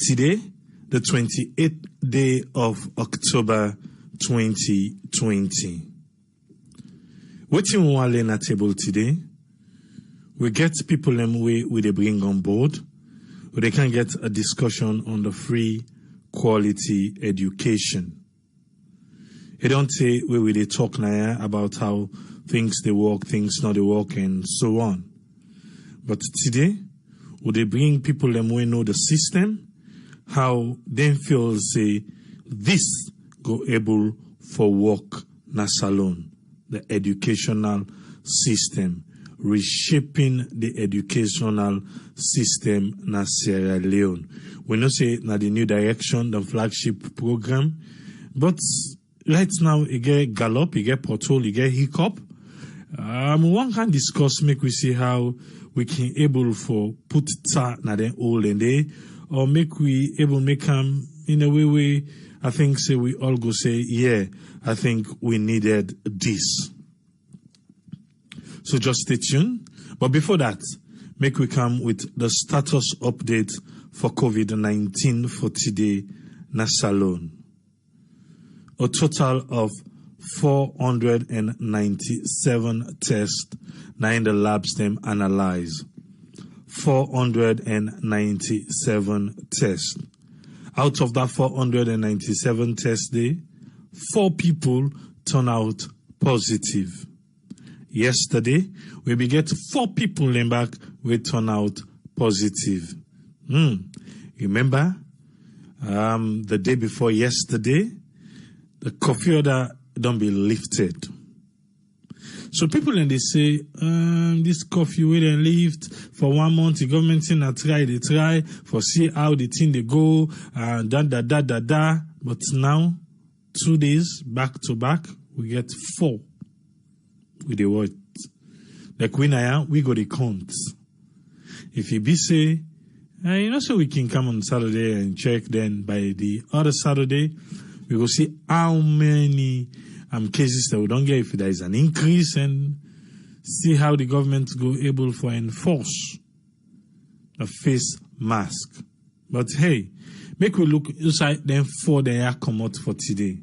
Today, the 28th day of October 2020. What we want to learn at table today, we get people them way we they bring on board, where they can get a discussion on the free quality education. They don't say where we they talk now about how things they work, things not they work, and so on. But today, would they bring people them way know the system, how they feel say this go able for work na salon, the educational system, reshaping the educational system na Sierra Leone. We know say na the new direction, the flagship program, but right now you get gallop, you get pothole, you get hiccup. One can discuss, make we see how we can able for put ta na the old and day, or make we able make them in a way I think say we all go say, yeah, I think we needed this. So just stay tuned. But before that, make we come with the status update for COVID-19 for today na salon. A total of 497 tests now in the labs them analyze. 497 tests. Out of that 497 tests day, 4 people turn out positive. Yesterday, we get 4 people in back we turn out positive. Remember, the day before yesterday, the curfew order don't be lifted. So people and they say, this curfew will then lift for 1 month. The government thing they try for see how the thing they go, But now, 2 days back to back, we get 4 with the word. Like we go the count. If you be say, so we can come on Saturday and check, then by the other Saturday, we go see how many cases that we don't get if there is an increase, and see how the government go able for enforce a face mask. But hey, make we look inside them 4 they are come out for today.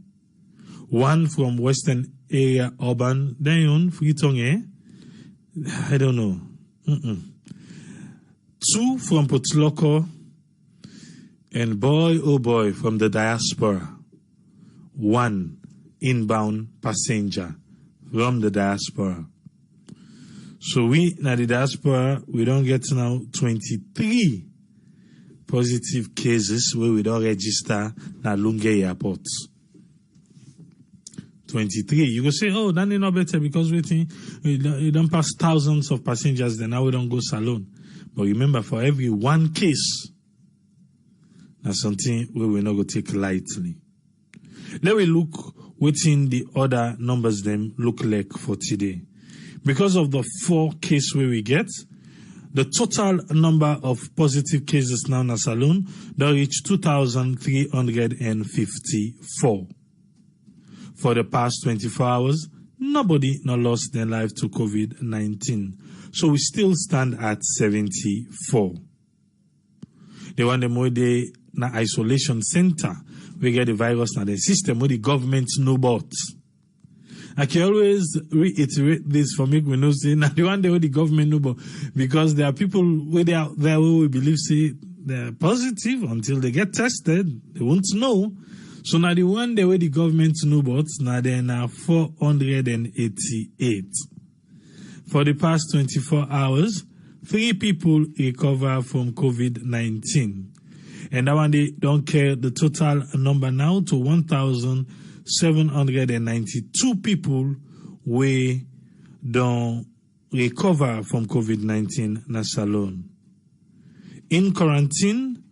1 from Western area urban, then on Fritonge, I don't know. 2 from Potloko, and boy oh boy from the diaspora. 1 inbound passenger from the diaspora. So we, na the diaspora, we don't get now 23 positive cases where we don't register na Lunge Airport. 23. You go say, oh, that ain't no better because we think we don't pass thousands of passengers, then now we don't go salon. But remember, for every 1 case, that's something we will not go take lightly. Let me look within the other numbers them look like for today. Because of the 4 cases where we get, the total number of positive cases now in the salon, they reach 2,354. For the past 24 hours, nobody not lost their life to COVID-19. So we still stand at 74. The one them where they na isolation center, we get the virus now the system where the government know about. I can always reiterate this for me. We know say now the one day where the government know about, because there are people where they are there where we believe say they're positive until they get tested. They won't know. So now the one day where the government know about, now they are 488. For the past 24 hours, 3 people recover from COVID-19. And that one they don't care the total number now to 1,792 people we don't recover from COVID-19 na salon. In quarantine,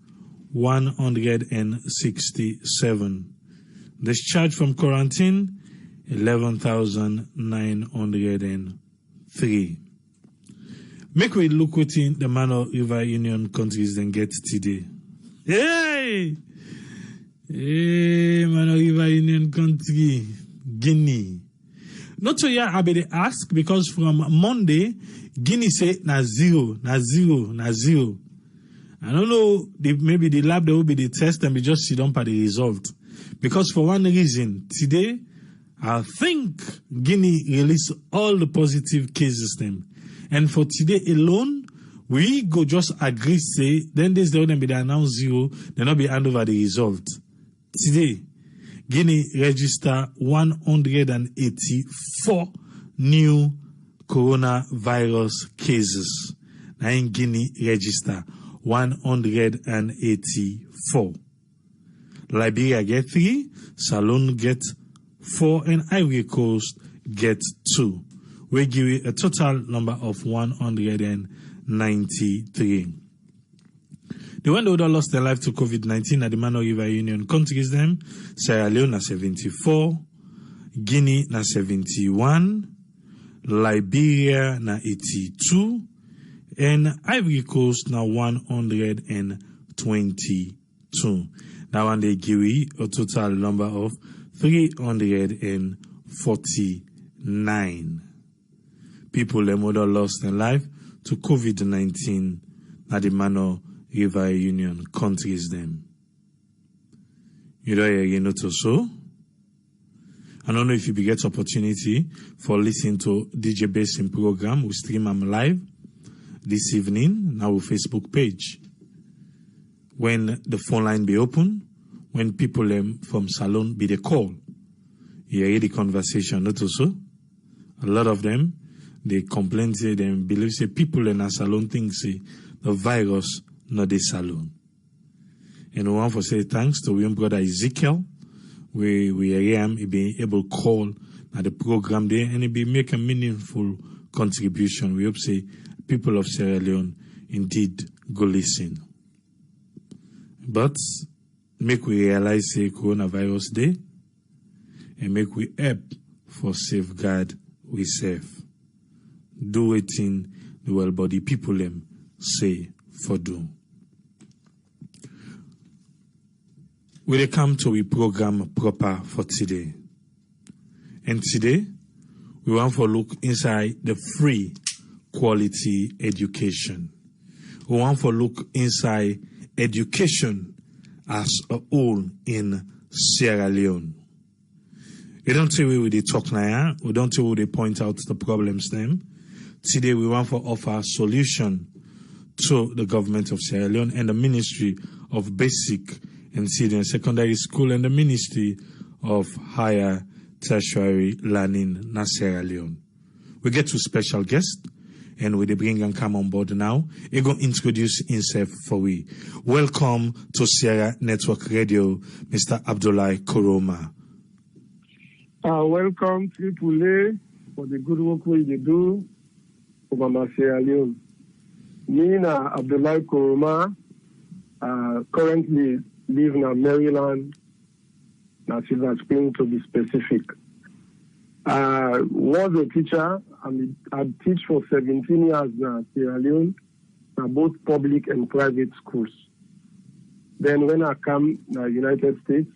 167. Discharged from quarantine, 11,903. Make we look within the Mano River Union countries then get today. Hey, Mano River Union country, Guinea. Not so yeah, I better ask because from Monday, Guinea say na zero. I don't know, maybe the lab, there will be the test and we just sit down by the result. Because for one reason, today, I think Guinea released all the positive cases them. And for today alone, we go just agree, say, then this day will be the announced 0, then not be hand over the result. Today, Guinea register 184 new coronavirus cases. Now in Guinea register 184. Liberia get 3, Salon get 4, and Ivory Coast get 2. We give you a total number of 193. The one that lost their life to COVID-19 at the Mano River Union countries them, Sierra Leone na 74, Guinea na 71, Liberia na 82, and Ivory Coast na 122. That one they give you a total number of 349 people them would have lost their life to COVID-19 at the Mano River Union countries them. You know, you know to so. I don't know if you get opportunity for listening to DJ Basin program. We stream them live this evening on our Facebook page. When the phone line be open, when people from Salon be the call, you hear the conversation, not also. A lot of them, they complain, say, they believe, say, people in a Salon think, say, the virus, not the Salon. And we want to say thanks to young brother Ezekiel. We hear him, he be able to call at the program there, and he be make a meaningful contribution. We hope, say, people of Sierra Leone indeed go listen. But make we realize, say, coronavirus day, and make we help for safeguard we safe. Do it in the well body people them say for do. We come to a program proper for today. And today, we want to look inside the free quality education. We want to look inside education as a whole in Sierra Leone. We don't say we they talk now, we don't say we they point out the problems them. Today we want to offer a solution to the government of Sierra Leone and the Ministry of Basic and Senior Secondary School and the Ministry of Higher Tertiary Learning in Sierra Leone. We get two special guests and we bring and come on board now. He go introduce himself for we. Welcome to Sierra Network Radio, Mr. Abdoulaye Koroma. Welcome Triple A for the good work we do over Sierra Leone. Me na Abdoulaye Koroma, currently live in Maryland, na Silver Spring to be specific. Was a teacher. I teach for 17 years in Sierra Leone, both public and private schools. Then when I come to the United States,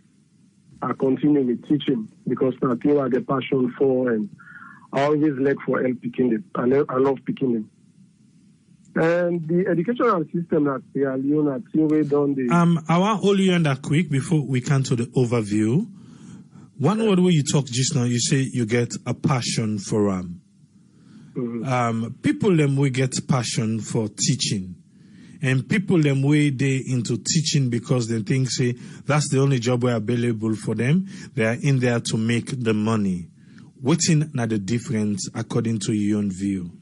I continue with teaching because I feel I get passion for and I always like for help picking them. I love picking them. And the educational system at Sierra Leone, I think we done the... I want to hold you on that quick before we come to the overview. One word where you talk just now, you say you get a passion for people them we get passion for teaching. And people them way they into teaching because they think say that's the only job where available for them. They are in there to make the money. What's in the difference according to your own view?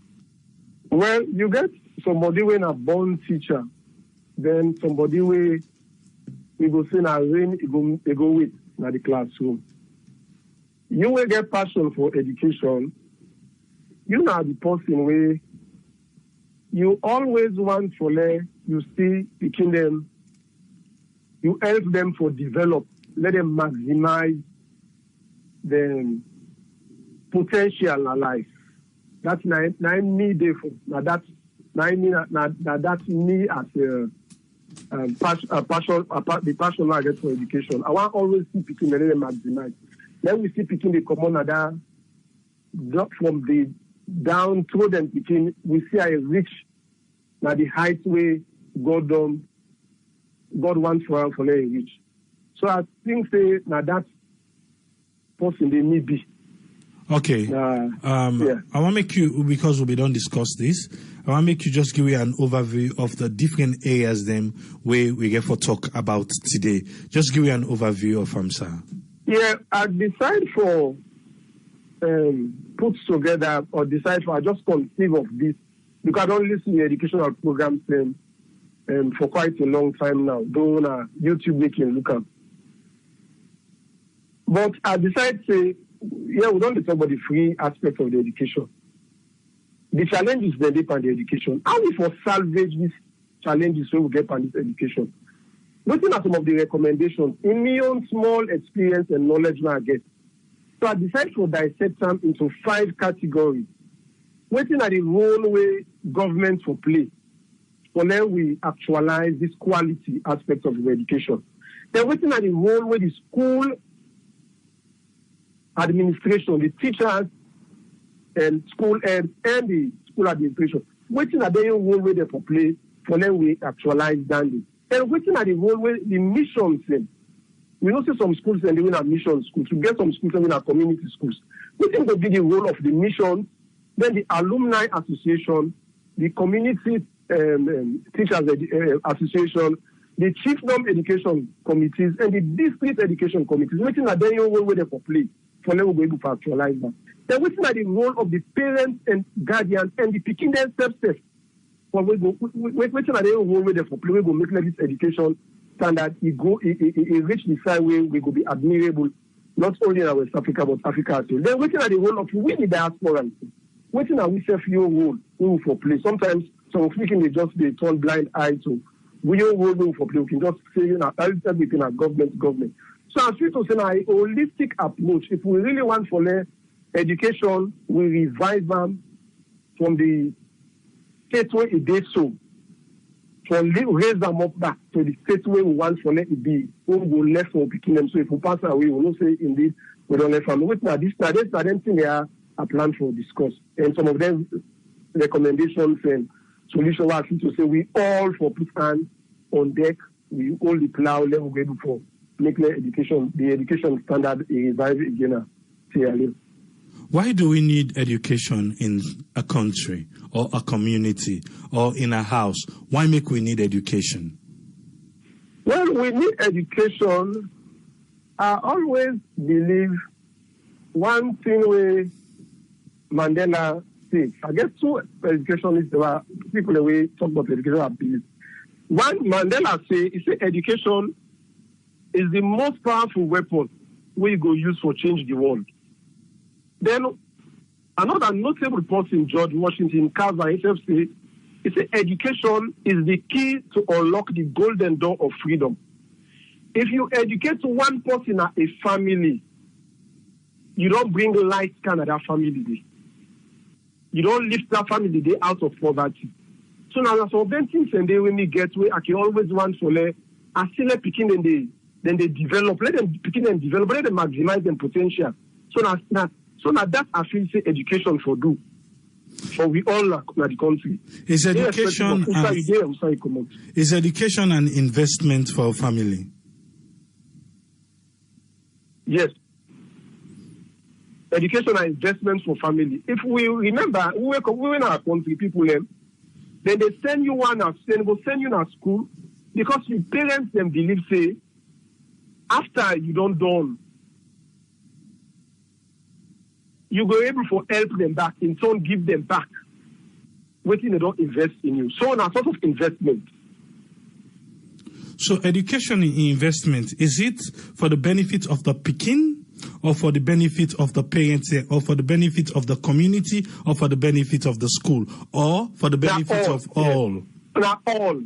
Well, you get somebody when a born teacher, then somebody where we go see na rain, you go with na the classroom. You will get passion for education. You know the person where you always want to learn, you see picking them, you help them for develop, let them maximize the potential in life. That's me therefore. Now that's me as the passion I get for education. I want always see picking and let them maximize. Then we see picking the common that from the downtrodden picking, we see a reach now the height way God God wants for them reach. So I think say now that person they may be. Okay. Yeah. I want to make you, because we don't discuss this, I want to make you just give you an overview of the different areas them where we get for talk about today. Just give you an overview of sir. Yeah, I decide for put together or decide for I just conceive of this because I don't listen to educational programs for quite a long time now. Don't YouTube making look up. But I decide say we don't talk about the free aspect of the education. The challenge is the deep and the education. How we for salvage these challenges so we get on this education? Looking at some of the recommendations, in my own small experience and knowledge now I get. So I decided to dissect them into 5 categories. Waiting at the role way government will play. For then we actualize this quality aspect of the education. Then waiting at the role where the school administration, the teachers and school and the school administration, waiting at the role where they play, for then we actualize that. And waiting at the role where the missions them. We know see some schools and they win a mission schools. We get some schools and win a community schools. We think will be the role of the mission, then the alumni association, the community teachers association, the chiefdom education committees, and the district education committees. Waiting at the role where they play. For them we be able to actualize that. Then waiting at the role of the parents and guardians and the picking themselves. For we go waiting at the role where they play. We go make this education standard. It reach the side where we go be admirable, not only in West Africa but Africa too. Then waiting at the role of we the diaspora. Waiting at we self your role we will for play. Sometimes some speaking they just be turn blind eye to we your role we will for play. We can just say everything at government. So as we to say a holistic approach, if we really want for education, we revise them from the state where it is so. From raise them up back to the state where we want for it be. We will left for picking them. So if we pass away, we will not say indeed we don't left them. With this thing they are a plan for discuss. And some of them recommendations and solutions are to say we all for put hands on deck, we all the plow level ready for make the education standard revive again. Why do we need education in a country or a community or in a house? Why make we need education? Well, we need education. I always believe one thing where Mandela said. I guess 2 educationists, there were people the way talk about education ability. One, Mandela say, he said education is the most powerful weapon we go use for change the world. Then another notable person, George Washington Carver himself said, he said education is the key to unlock the golden door of freedom. If you educate one person at a family, you don't bring light scan at that family day. You don't lift that family day out of poverty. So now there's some things and they when we get where I can always want for I still let picking and then they develop, let them picking and develop, let them maximize their potential. So now that I feel say education for do. For we all like the country. Is education an investment for a family? Yes. Education and investment for family. If we remember, we in our country, people then they send you they will send you to school because your parents them believe say after you don't done, you go able to help them back, in turn give them back. Waiting they don't invest in you. So now sort of investment. So education investment, is it for the benefit of the Pekin, or for the benefit of the parents, or for the benefit of the community, or for the benefit of the school, or for the benefit of all? Not all.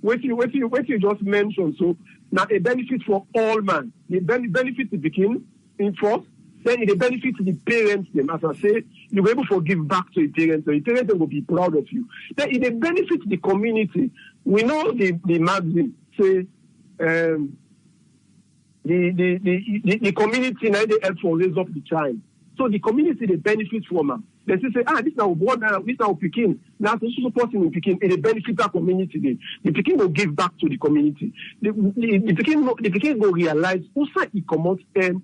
What you just mentioned, so now a benefit for all man. The benefit to Pekin in first, then it benefits the parents them. As I say, you'll be able to give back to your parents, so your parents will be proud of you. Then it benefits the community. We know the magazine say the community now they help for raise up the child. So the community they benefit from them. They say, this is our brother, this is our Pekin. Now, so supporting in Pekin, it benefits our community. The Pekin will give back to the community. The Pekin will realize also he comes and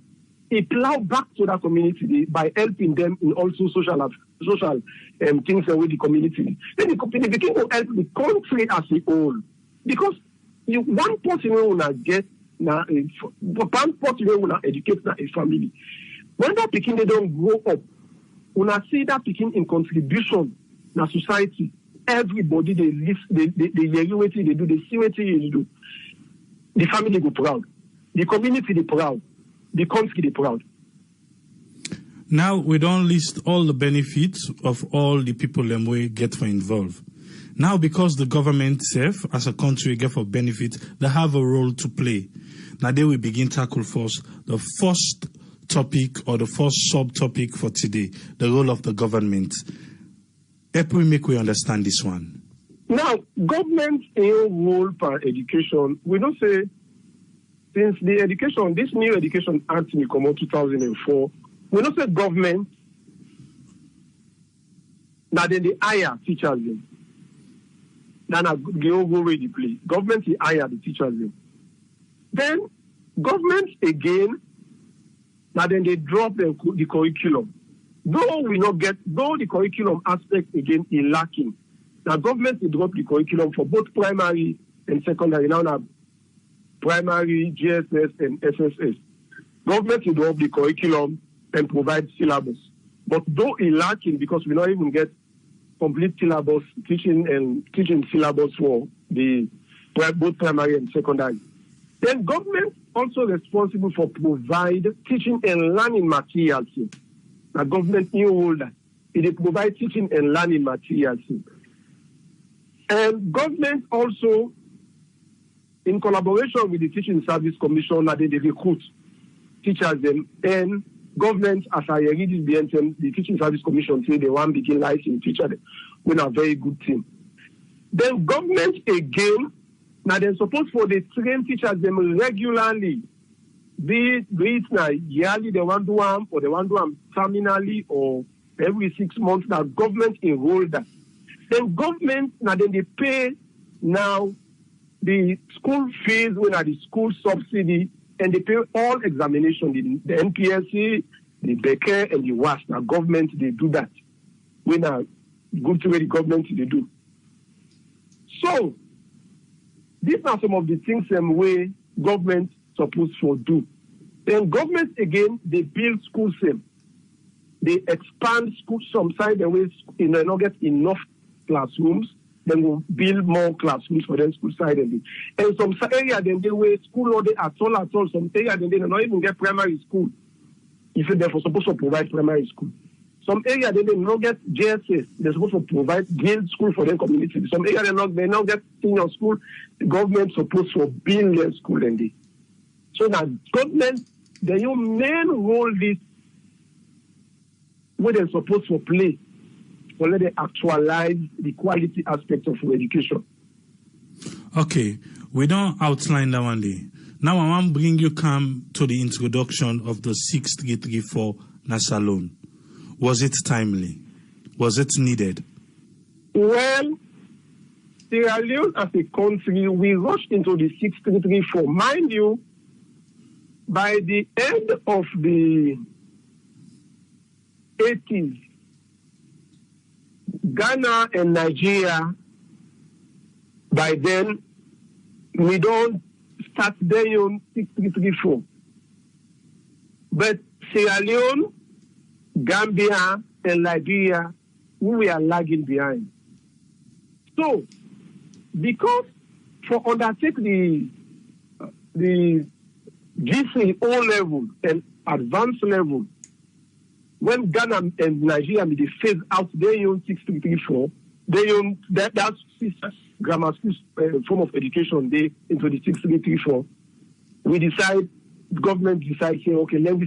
he plow back to that community by helping them in also social things with the community. Then the Pekin will help the country as a whole. Because one person will get now, one person will educate a family. When that Pekin they don't grow up, when I see that Pekin in contribution to society, everybody they live, they hear what they do, they see what they do. The family go proud, the community they proud, the country they proud. Now we don't list all the benefits of all the people them we get for involved. Now because the government itself as a country get for benefit, they have a role to play. Now they will begin tackle first the first topic or the first subtopic for today, the role of the government. Help me make we understand this one. Now, government role for education, we don't say since the education, this new education act in 2004, we don't say government that then they hire teachers in. Then they all go ready play. Government they hire the teachers in. Then government again. Now then they drop the curriculum. Though the curriculum aspect again is lacking. Now government will drop the curriculum for both primary and secondary. Now primary, GSS and SSS. Government will drop the curriculum and provide syllabus. But though it's lacking because we don't even get complete syllabus, teaching syllabus for the both primary and secondary. Then government also responsible for provide teaching and learning materials. The government new holder, it provide teaching and learning materials. And government also, in collaboration with the Teaching Service Commission, they recruit teachers them. And government, as I read it, the Teaching Service Commission say they want to begin licensing teachers with a very good team. Then government again. Now they're supposed for the train teachers them regularly, be it now yearly they want to do them or they want to do them terminally or every 6 months. Now government enroll that. Then government now then they pay now the school fees when are the school subsidy and they pay all examination, the NPSC, the Becker and the WAS. Now government they do that. When are good to where the government they do. So these are some of the things way government supposed to do. Then government again, they build schools same. They expand schools some side and ways in not get enough classrooms, then we'll build more classrooms for them school side and some area then they way school or they at all. Some area then they don't even get primary school. If they're supposed to provide primary school. Some area they don't get JSS. They're supposed to provide guild school for their community. Some area they not get senior school. The government supposed to build their school and they. So now government, the main role is what they're supposed to play to let them actualize the quality aspect of education. Okay, we don't outline that one day. Now I want to bring you to the introduction of the 6334 NASA loan. Was it timely? Was it needed? Well, Sierra Leone as a country, we rushed into the 6334. Mind you, by the end of the 80s, Ghana and Nigeria, by then, we don't start their own 6334. But Sierra Leone, Gambia, and Liberia, we are lagging behind. So, because for undertake the GC O level and advanced level, when Ghana and Nigeria they phase out their own 6334, their own that's grammar school form of education they into the 6334, we decide. Government decide here, okay, let me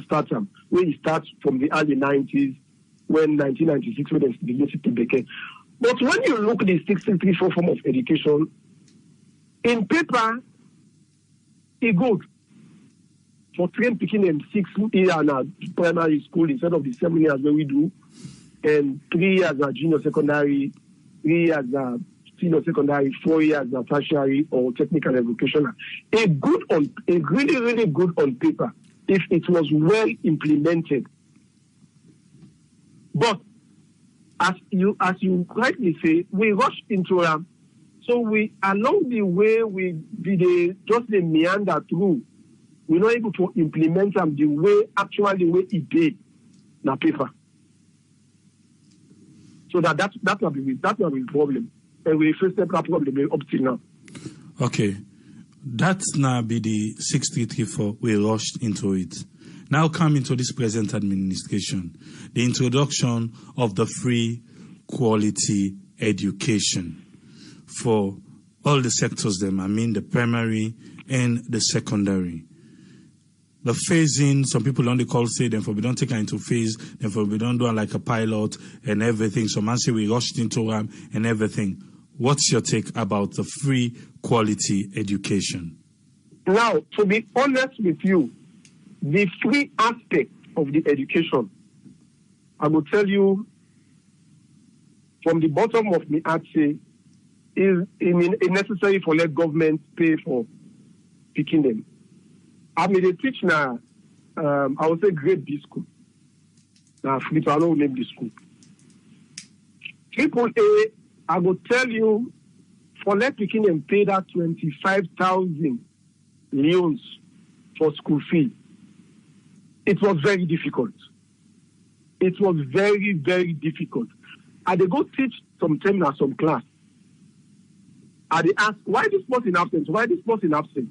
start them. Where it starts from the early 90s, when 1996, when they began to begin. But when you look at the 6334 form of education, in paper, it good for train picking them 6 years in a primary school instead of the 7 years where we do. and 3 years at junior secondary, 3 years at senior secondary, 4 years at tertiary or technical and vocational. A really, really good on paper if it was well implemented. But as you rightly say, we rushed into them. So we along the way we did just the meander through. We're not able to implement them the way it did na paper. So that will be the problem. And we face that problem up till now. Okay. That's now be the 6334. We rushed into it. Now come into this present administration. The introduction of the free quality education for all the sectors the primary and the secondary. The phasing, some people on the call say them for we don't take her into phase, then for we don't do like a pilot and everything. So man say we rushed into them and everything. What's your take about the free quality education? Now, to be honest with you, the free aspect of the education, I will tell you from the bottom of my heart say, is necessary for let government pay for picking them. I mean, they teach now, I would say grade B school. Now, I don't name the school. Triple A, I will tell you, for let picking them pay that 25,000 Leones for school fee. It was very difficult. It was very, very difficult. I they go teach some seminar, some class. I they ask, why this person absent? Why this person absent?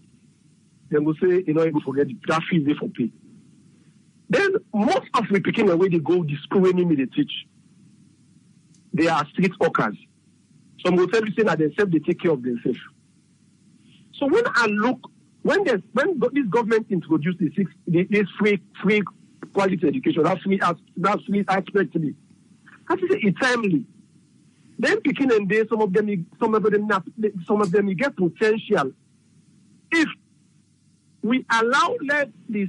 They will say, you forget that fee they for pay. Then most of the picking away they go the school when they teach. They are street hawkers. Some will tell you say that themselves they take care of themselves. So when I look, when this government introduced this free quality education, that's free aspect to me. I say it's timely. Then picking and day, some of them you get potential. If we allow let the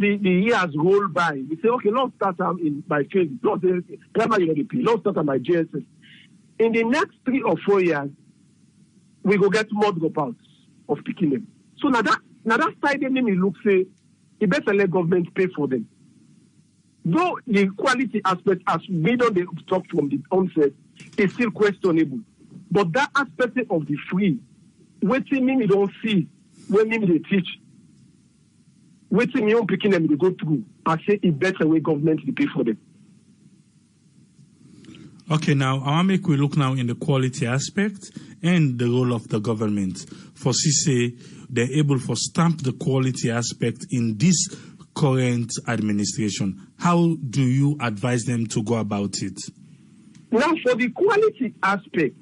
years roll by, we say okay, let's start them by phase. Let's start them by JSS. In the next 3 or 4 years, we go get more dropouts of picking them. So now that side they make me look say, it better let government pay for them. Though the quality aspect, as we don't talk from the onset, is still questionable. But that aspect of the free, waiting me don't see, when me they teach, waiting me on picking them to go through, I say it better way government to pay for them. Okay, now I want to make we look now in the quality aspect and the role of the government. For CC, they're able to stamp the quality aspect in this current administration. How do you advise them to go about it? Now, for the quality aspect,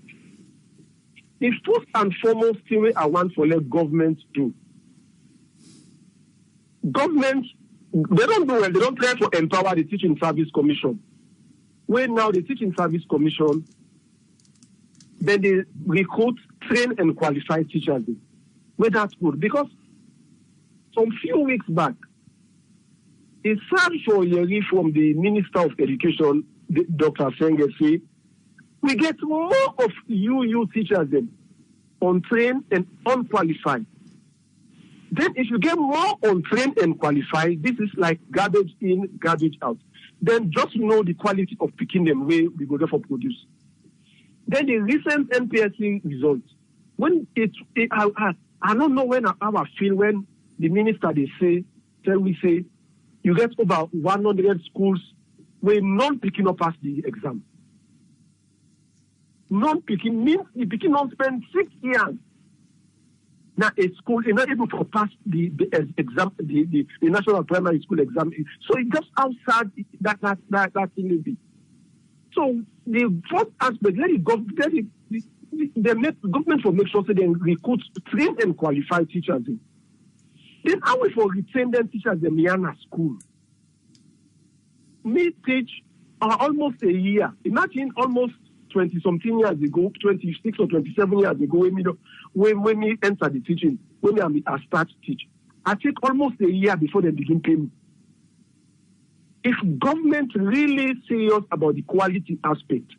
the first and foremost thing I want for let government do. Government, they don't do well. They don't try to empower the Teaching Service Commission. When now the Teaching Service Commission, then they recruit, train, and qualify teachers. Well, that's good because some few weeks back, a search for Yeri from the Minister of Education, Dr. Sengesi, we get more of UU teachers then, untrained and unqualified. Then if you get more untrained and qualified, this is like garbage in, garbage out. Then just know the quality of picking them where we go there for produce. Then the recent NPSC results, when I don't know when I feel when the minister they say, you get over 100 schools where non-picking up pass the exam. Non-picking means the picking not spend 6 years. Now a school is not able to pass the exam, the national primary school exam. So it's just how sad that thing will be. So the first aspect, let the government for make sure so they recruit, train and qualify teachers. Then how we for retain them teachers in Miana school? Me teach almost a year. Imagine almost 20-something years ago, 26 or 27 years ago, when we enter the teaching, when I start to teach. I take almost a year before they begin paying me. if government really serious about the quality aspect,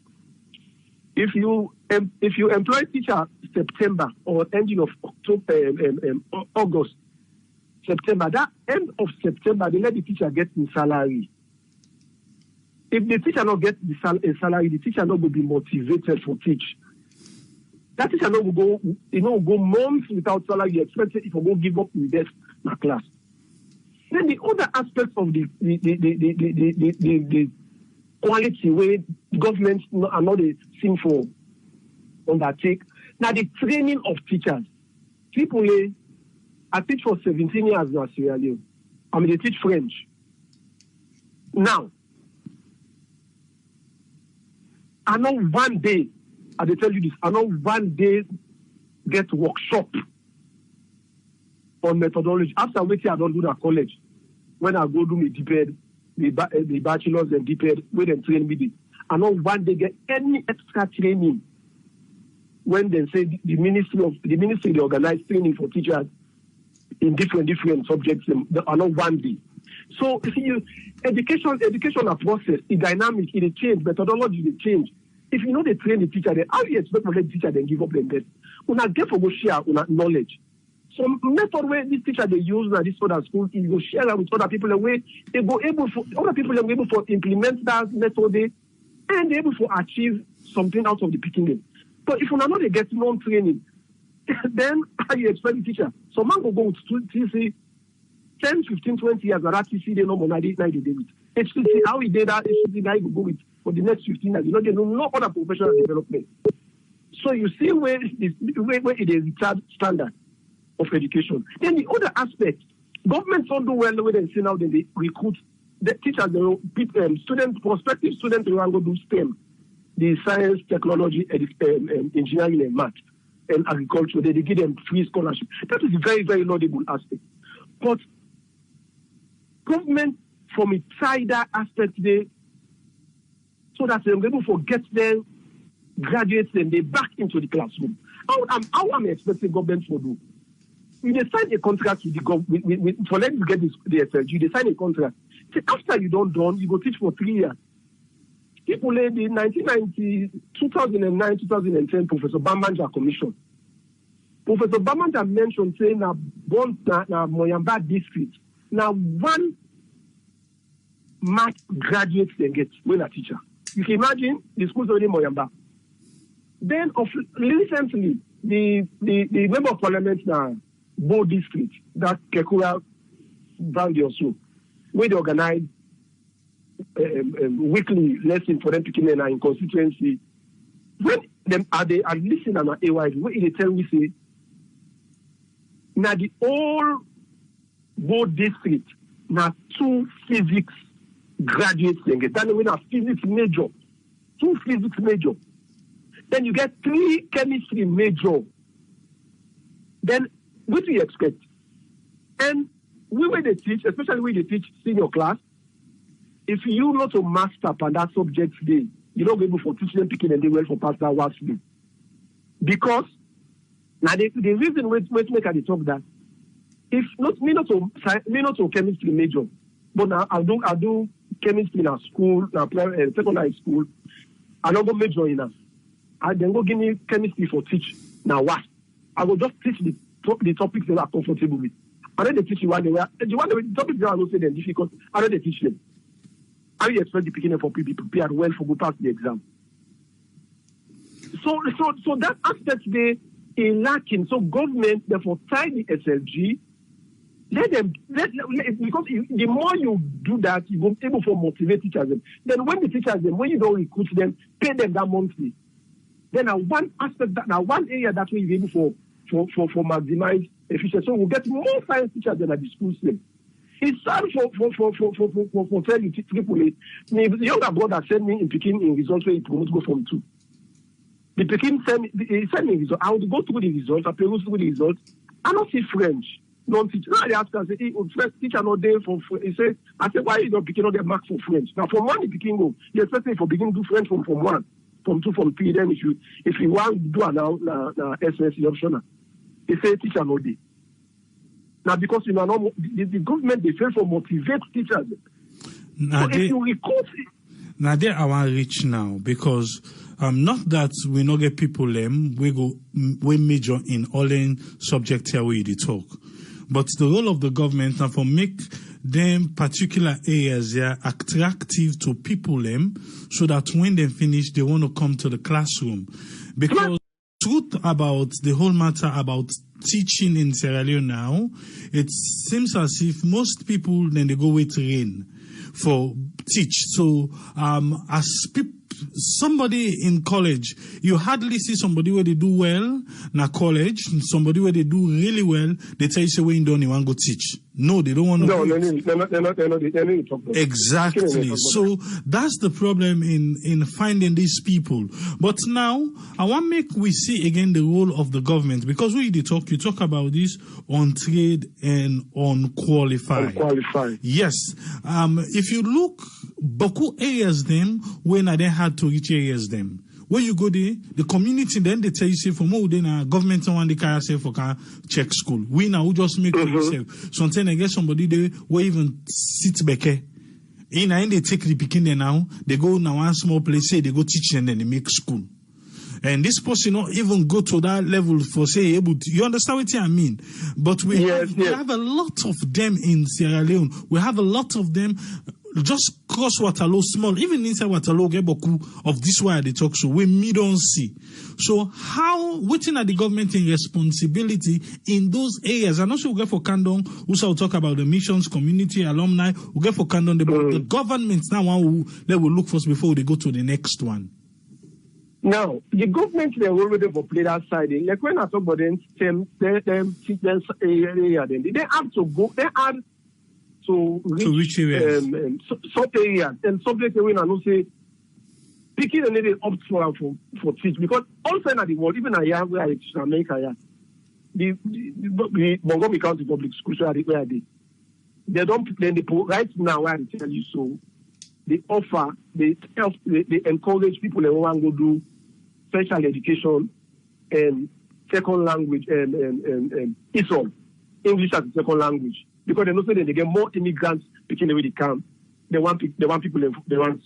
if you employ teacher September or ending of October, August, September, that end of September, they let the teacher get the salary. If the teacher not get the salary, the teacher not will be motivated for teach. That teacher not will go, go months without salary. Expected if I go give up in desk my class. Then the other aspects of the quality where governments are not a thing for undertake. Now the training of teachers. People, I teach for 17 years now, Sierra Leone. I mean, they teach French. Now, I know one day, I will tell you this, I know one day get workshop on methodology. After waiting, I don't do that college. When I go do my DPED, the bachelor's and DPED, where they train me, I know one day get any extra training when they say the ministry they organize training for teachers in different subjects. I know one day. So you see, educational process, the dynamic, it change, methodology, it change. If you know they train the teacher, then how do you expect to let the teacher then give up them best? Una get for go share una knowledge. So method where this teacher they use at this other school, you go share that with other people and where they go able for other people are able to implement that method and they're able to achieve something out of the beginning. But if you know they get non-training, then how do you expect the teacher? So man go with TC 10, 15, 20 years that TC they know more 90 days with. HTC, how he did that, HTC now you go with for the next 15 years. They know no other professional development. So you see where it is the standard of education. Then the other aspect, governments don't do well when they say now that they recruit the teachers, students, prospective students who are going to do STEM, the science, technology, engineering, and math, and agriculture. They give them free scholarship. That is a very, very laudable aspect. But government, from its side aspect, so that they're able to get them graduates and they back into the classroom. How am I expecting government to do? When they sign a contract with the government, for let's get the SLG, they sign a contract. So after you don't done, you go teach for 3 years. People in the 1990, 2009, 2010, Professor Bamanja Commission. Professor Bamanja mentioned saying that Moyamba district, now one math graduates they get when a teacher. You can imagine the school's already Moyamba. Then recently, the member of parliament now, Bo district, that Kekura Boundary also, where they organize weekly lesson for them picking in constituency. When them are listening on AY, where they tell me say, now the whole Bo district, now 2 physics graduates they get. That means a physics major, 2 physics major. Then you get 3 chemistry major. Then what do you expect? And when they teach, especially when they teach senior class, if you not to master on that subject today, you're not able for teaching them picking and they well for past that was today. Because now the reason we make at the talk that if not me not to chemistry major, but now I'll do chemistry in a school, secondary school, I'll not go major in us. I then go give me chemistry for teach. Now what? I will just teach the topics they are comfortable with. I don't teach you one way. The topics they are not saying difficult. I don't teach them. How you expect the beginning for people to prepare well for go pass the exam? So that aspect they are lacking. So government therefore tie the SLG. Because the more you do that, you will be able to motivate teachers. Then when the teachers when you don't recruit them, pay them that monthly. Then one aspect one area that we be able for maximize efficiency. So we'll get more science teachers than at the school level. It's sad for tell you AAA. The younger brother sent me in Peking in results where he promotes go from 2. The Peking sent me results. I would go through the results, I peruse through the results. I don't see French. Non-teacher. Now they ask us, French teacher not there for he said, I said, why you not picking up their marks for French? Now from 1 in Peking go, you expect for beginning to do French from 1. From 2, from 3, then if you want to do now SS optional. They say teacher no day. Now because the government they fail to motivate teachers. Now so if you recruit, now they are rich now because not that we not get people we major in all in subject here where they talk, but the role of the government now for make them particular areas attractive to people so that when they finish they want to come to the classroom, because truth about the whole matter about teaching in Sierra Leone now, it seems as if most people then they go with rain for teach. So as somebody in college, you hardly see somebody where they do well na college, somebody where they do really well, they tell you say when you don't want to go teach. No, they don't want to. No, they're not talk about. Exactly. So that's the problem in finding these people. But now I want to make we see again the role of the government, because when you talk about this on trade and unqualified. Unqualified. Yes. If you look Boku areas them when I then had to reach areas them. When you go there, the community then they tell you say for more than a government one they can say for check school. We now just make it yourself. Sometimes I get somebody there where even sit back. In they take the picking there now, they go now one small place, say they go teach and then they make school. And this person not even go to that level for say able to, you understand what I mean? But we have a lot of them in Sierra Leone. We have a lot of them just cross Waterloo small, even inside Waterloo get boku of this why they talk so we don't see. So how waiting at the government in responsibility in those areas, and also we get for Kandong, also will talk about the missions, community, alumni, we get for Kandong, the government now one who they will look first before they go to the next one. Now, the government they already for play that side. Like when I talk about them area, then they have to go, they have to reach areas. Sub areas and subject area and say picking and they opt for teach, because also in the world, even I where I in America, the Montgomery County Public Schools where they don't right now where I tell you so. They offer, they encourage people that want to go do special education and second language and ISOL, English as a second language, because they know that they get more immigrants picking the way they come. They want people.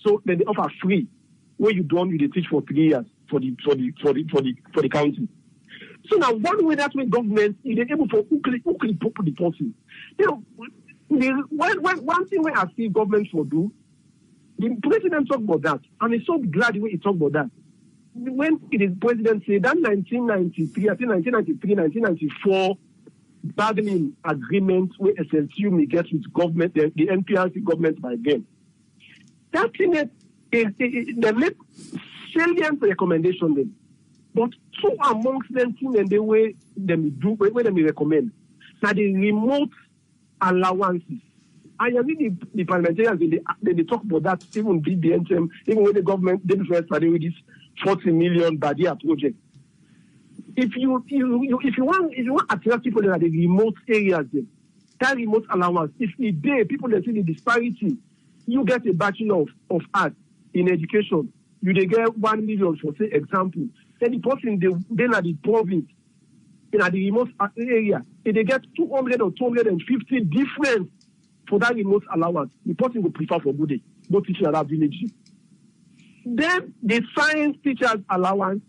So then they offer free where you don't need to teach for 3 years for the county. So now one way that way government is able for the person. You know, one thing where I see government for do. The president talked about that, and he's so glad when he talked about that. When the president said that 1993, I think 1993, 1994 bargaining agreement where SLTU may get with government, the NPRC government by then. That thing they make salient recommendation then. But two amongst them things and the way them do, where they recommend. Now the remote allowances. I read the parliamentarians, they talk about that, even the NTM, even when the government, they first started with this 40 million Badia project. If you want to attract people that are the remote areas, that remote allowance, if people that see the disparity, you get a bachelor of arts in education, you they get 1 million for say example. Then the person then at the province, in the remote area, if they get 200 or 250 different for that remote allowance, the person will prefer for good day, go teach in that village. Then the science teachers allowance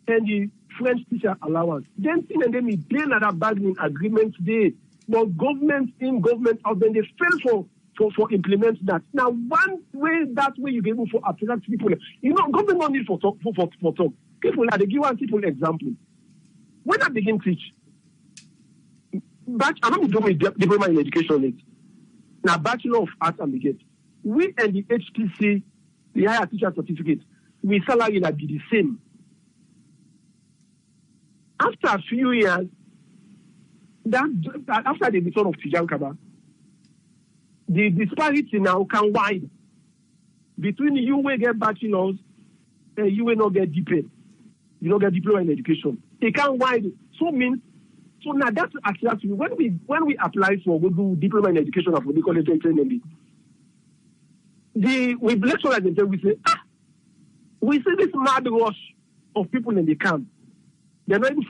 and the French teacher allowance. Then see and then we play another bargaining agreement today. But government out then they fail for implement that. Now one way that way you be able to attract people. You know, government don't need for talk. People they give one simple example. When I begin teach, but I'm not doing diploma in education. Now, Bachelor of Arts and get. We and the HTC, the higher teacher certificate, we salary will be the same. After a few years, after the return of Tijankaba, the disparity now can widen between you will get bachelors and you will not get DP. You don't get diploma in education. It can widen. So now that's actually when we apply for we do diploma in education for the college and training. We lecturers and we say, we see this mad rush of people in the camp. They're not able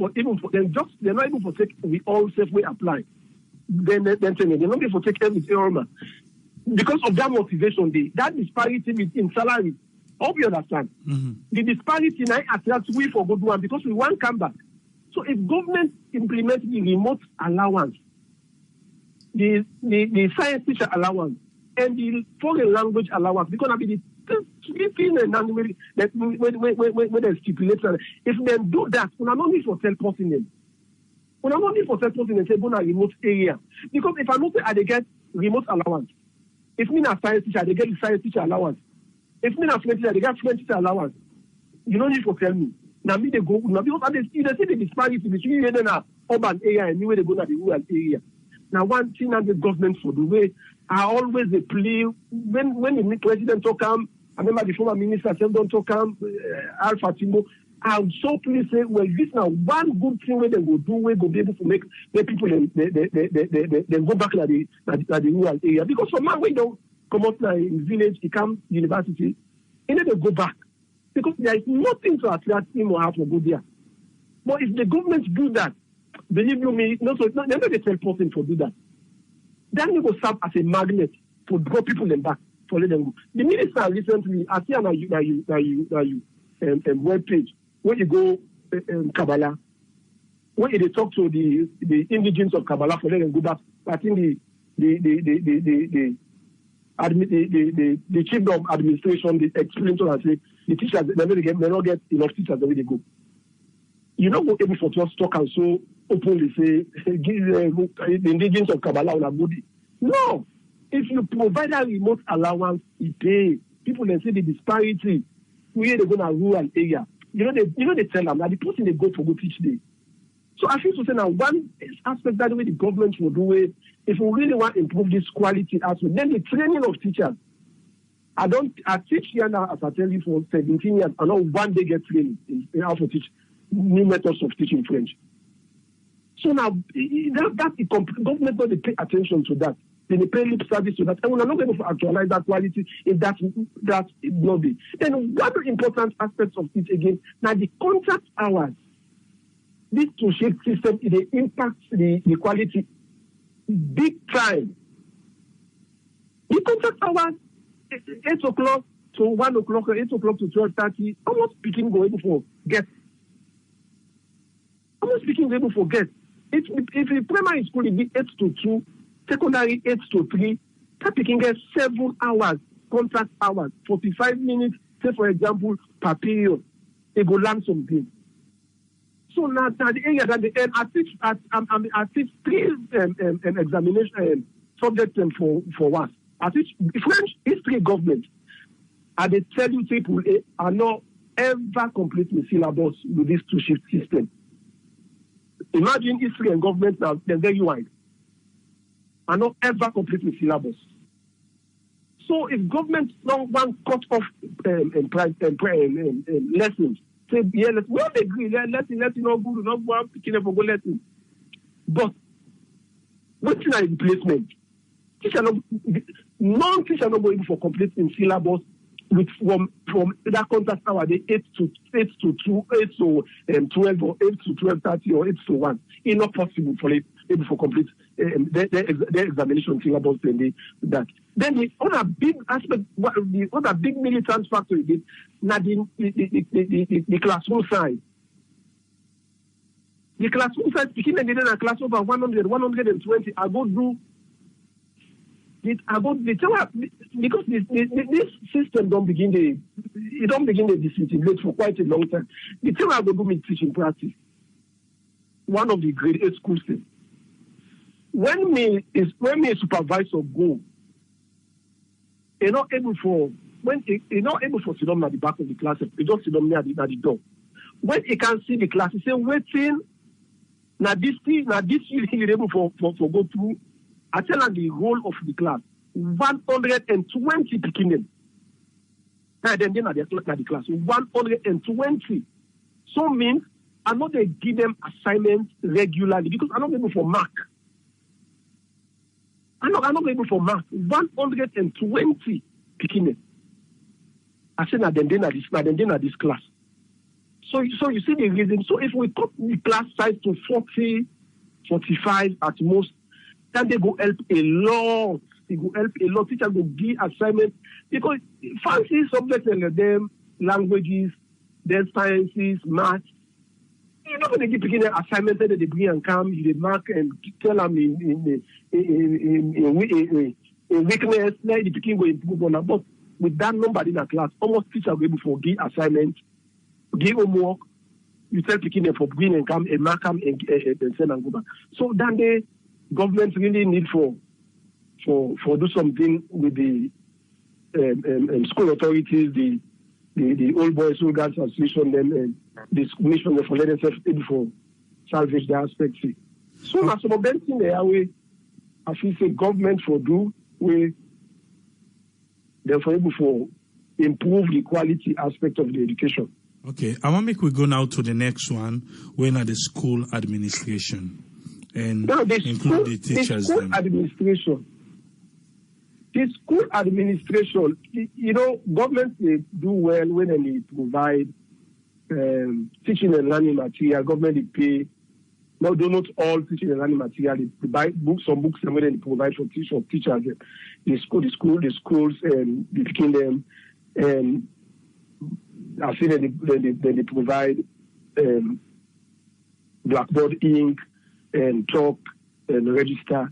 they're not able to take we all safely apply. Then they're not able to take every enrollment. because of that motivation, that disparity in salary. Hope you understand. The disparity now attracts we for good one because we want come back. So if government implements the remote allowance, the science teacher allowance, and the foreign language allowance, because I mean the thing and language that when they stipulate that if they do that, we are not need for self-posting them. We are not need for self-posting and say go to a remote area. Because if I know that they get remote allowance, if me a science teacher, they get the science teacher allowance. If me a French teacher, they get French teacher allowance. You don't need to tell me. Now me they go now because they see the disparity between the urban area and where they go to the rural area. Now one thing that the government for the way I always they play when the president talk I remember the former minister said don't talk Alpha Timbo. I'm so pleased say well this now one good thing where they will do where go be able to make the people they go back to the rural area because from now we don't come out now in village he come university and then they go back because there is nothing to attract him or her to go there. But if the government do that, believe you me, no, so they're not the same person to do that. Then they will serve as a magnet to draw people them back, to let them go. The minister recently, I see on your web page, when you go Kabbalah, when they talk to the indigents of Kabbalah for let them go back, I think the chief of administration, they explain to us, say, the teachers, they don't get enough teachers the way they go. You don't go able for just talk and so openly say, give the indigents of Kabbalah on a goodie. No. If you provide a remote allowance, you pay. People then say the disparity, where they go to a rural area. You know they tell them that the person they go to go teach them. So I feel to say now one aspect that the way the government will do it, if we really want to improve this quality aspect, then the training of teachers. I teach here now, as I tell you, for 17 years, I know one day get training in how to teach new methods of teaching French. So now, the government doesn't pay attention to that. They pay lip service to that. And we're not able to actualize that quality if that's not be. Then one important aspect of it again, now the contract hours, this two-shift system, it impacts the quality big time. The contract hours, 8 o'clock to 1 o'clock, or 8 o'clock to 12:30, almost speaking, go able for guests. Almost speaking, go able for guests. If the primary school is 8 to 2, secondary 8 to 3, that picking get 7 hours, contract hours, 45 minutes, say for example, per period. They go learn something. So now the area that the end, I teach 3 examination subjects for what? I teach French history government. And they tell you people are not ever complete the syllabus with this two-shift system. Imagine history and government now, they're very wide. Are not ever complete the syllabus. So if government don't want cut off lessons, say, yeah, we all agree, lesson not good, not one picking up a good lesson. But what's in our replacement? Non-teacher not going for completing syllabus with from that contract hour, the 8 to 2, 8 to 12 or 8 to 12:30 or 8 to 1. It's not possible for it able for complete their examination syllabus and that. Then the other big aspect, the other big militant factor is now the classroom size. The classroom size, speaking in a class over 100, 120, I go do it. I go because this system don't begin the disintegrate for quite a long time. The thing I go do me teaching practice. One of the grade 8 schools things. When me supervisor go, you're not able for sit down at the back of the class, you just sit down near the door. When he can see the class, he say waiting. Now this you're able for go through. I tell her the whole of the class, 120 beginning. And then at the class, 120. So means I'm not going to give them assignments regularly because I'm not able for mark. I'm not able for mark. 120 beginning. I said at this class. So you see the reason. So if we cut the class size to 40, 45 at most, then they go help a lot It will help a lot. Teachers will give assignments because fancy subjects and them languages, then sciences, maths. You're not going to give picking an assignment that they bring and come, you mark and tell them in weakness, like the picking will improve on that. But with that number in a class, almost teachers will be able to give assignment, give homework. You tell picking them for bring and come and mark them and send and go back. So then the government really need for do something with the school authorities, the old boys, old girls association, then the commission for letting themselves able for salvage the aspect. So now some of them things there way I feel say government for do where therefore able for improve the quality aspect of the education. Okay, I want to make we go now to the next one, when at the school administration and include the teachers. The school administration. The school administration, government they do well when they provide teaching and learning material. Government they pay. No, do not all teaching and learning material. They buy books, some books, and when they provide for teachers. The schools, and they picking them. And I see that they provide blackboard, ink, and chalk, and register.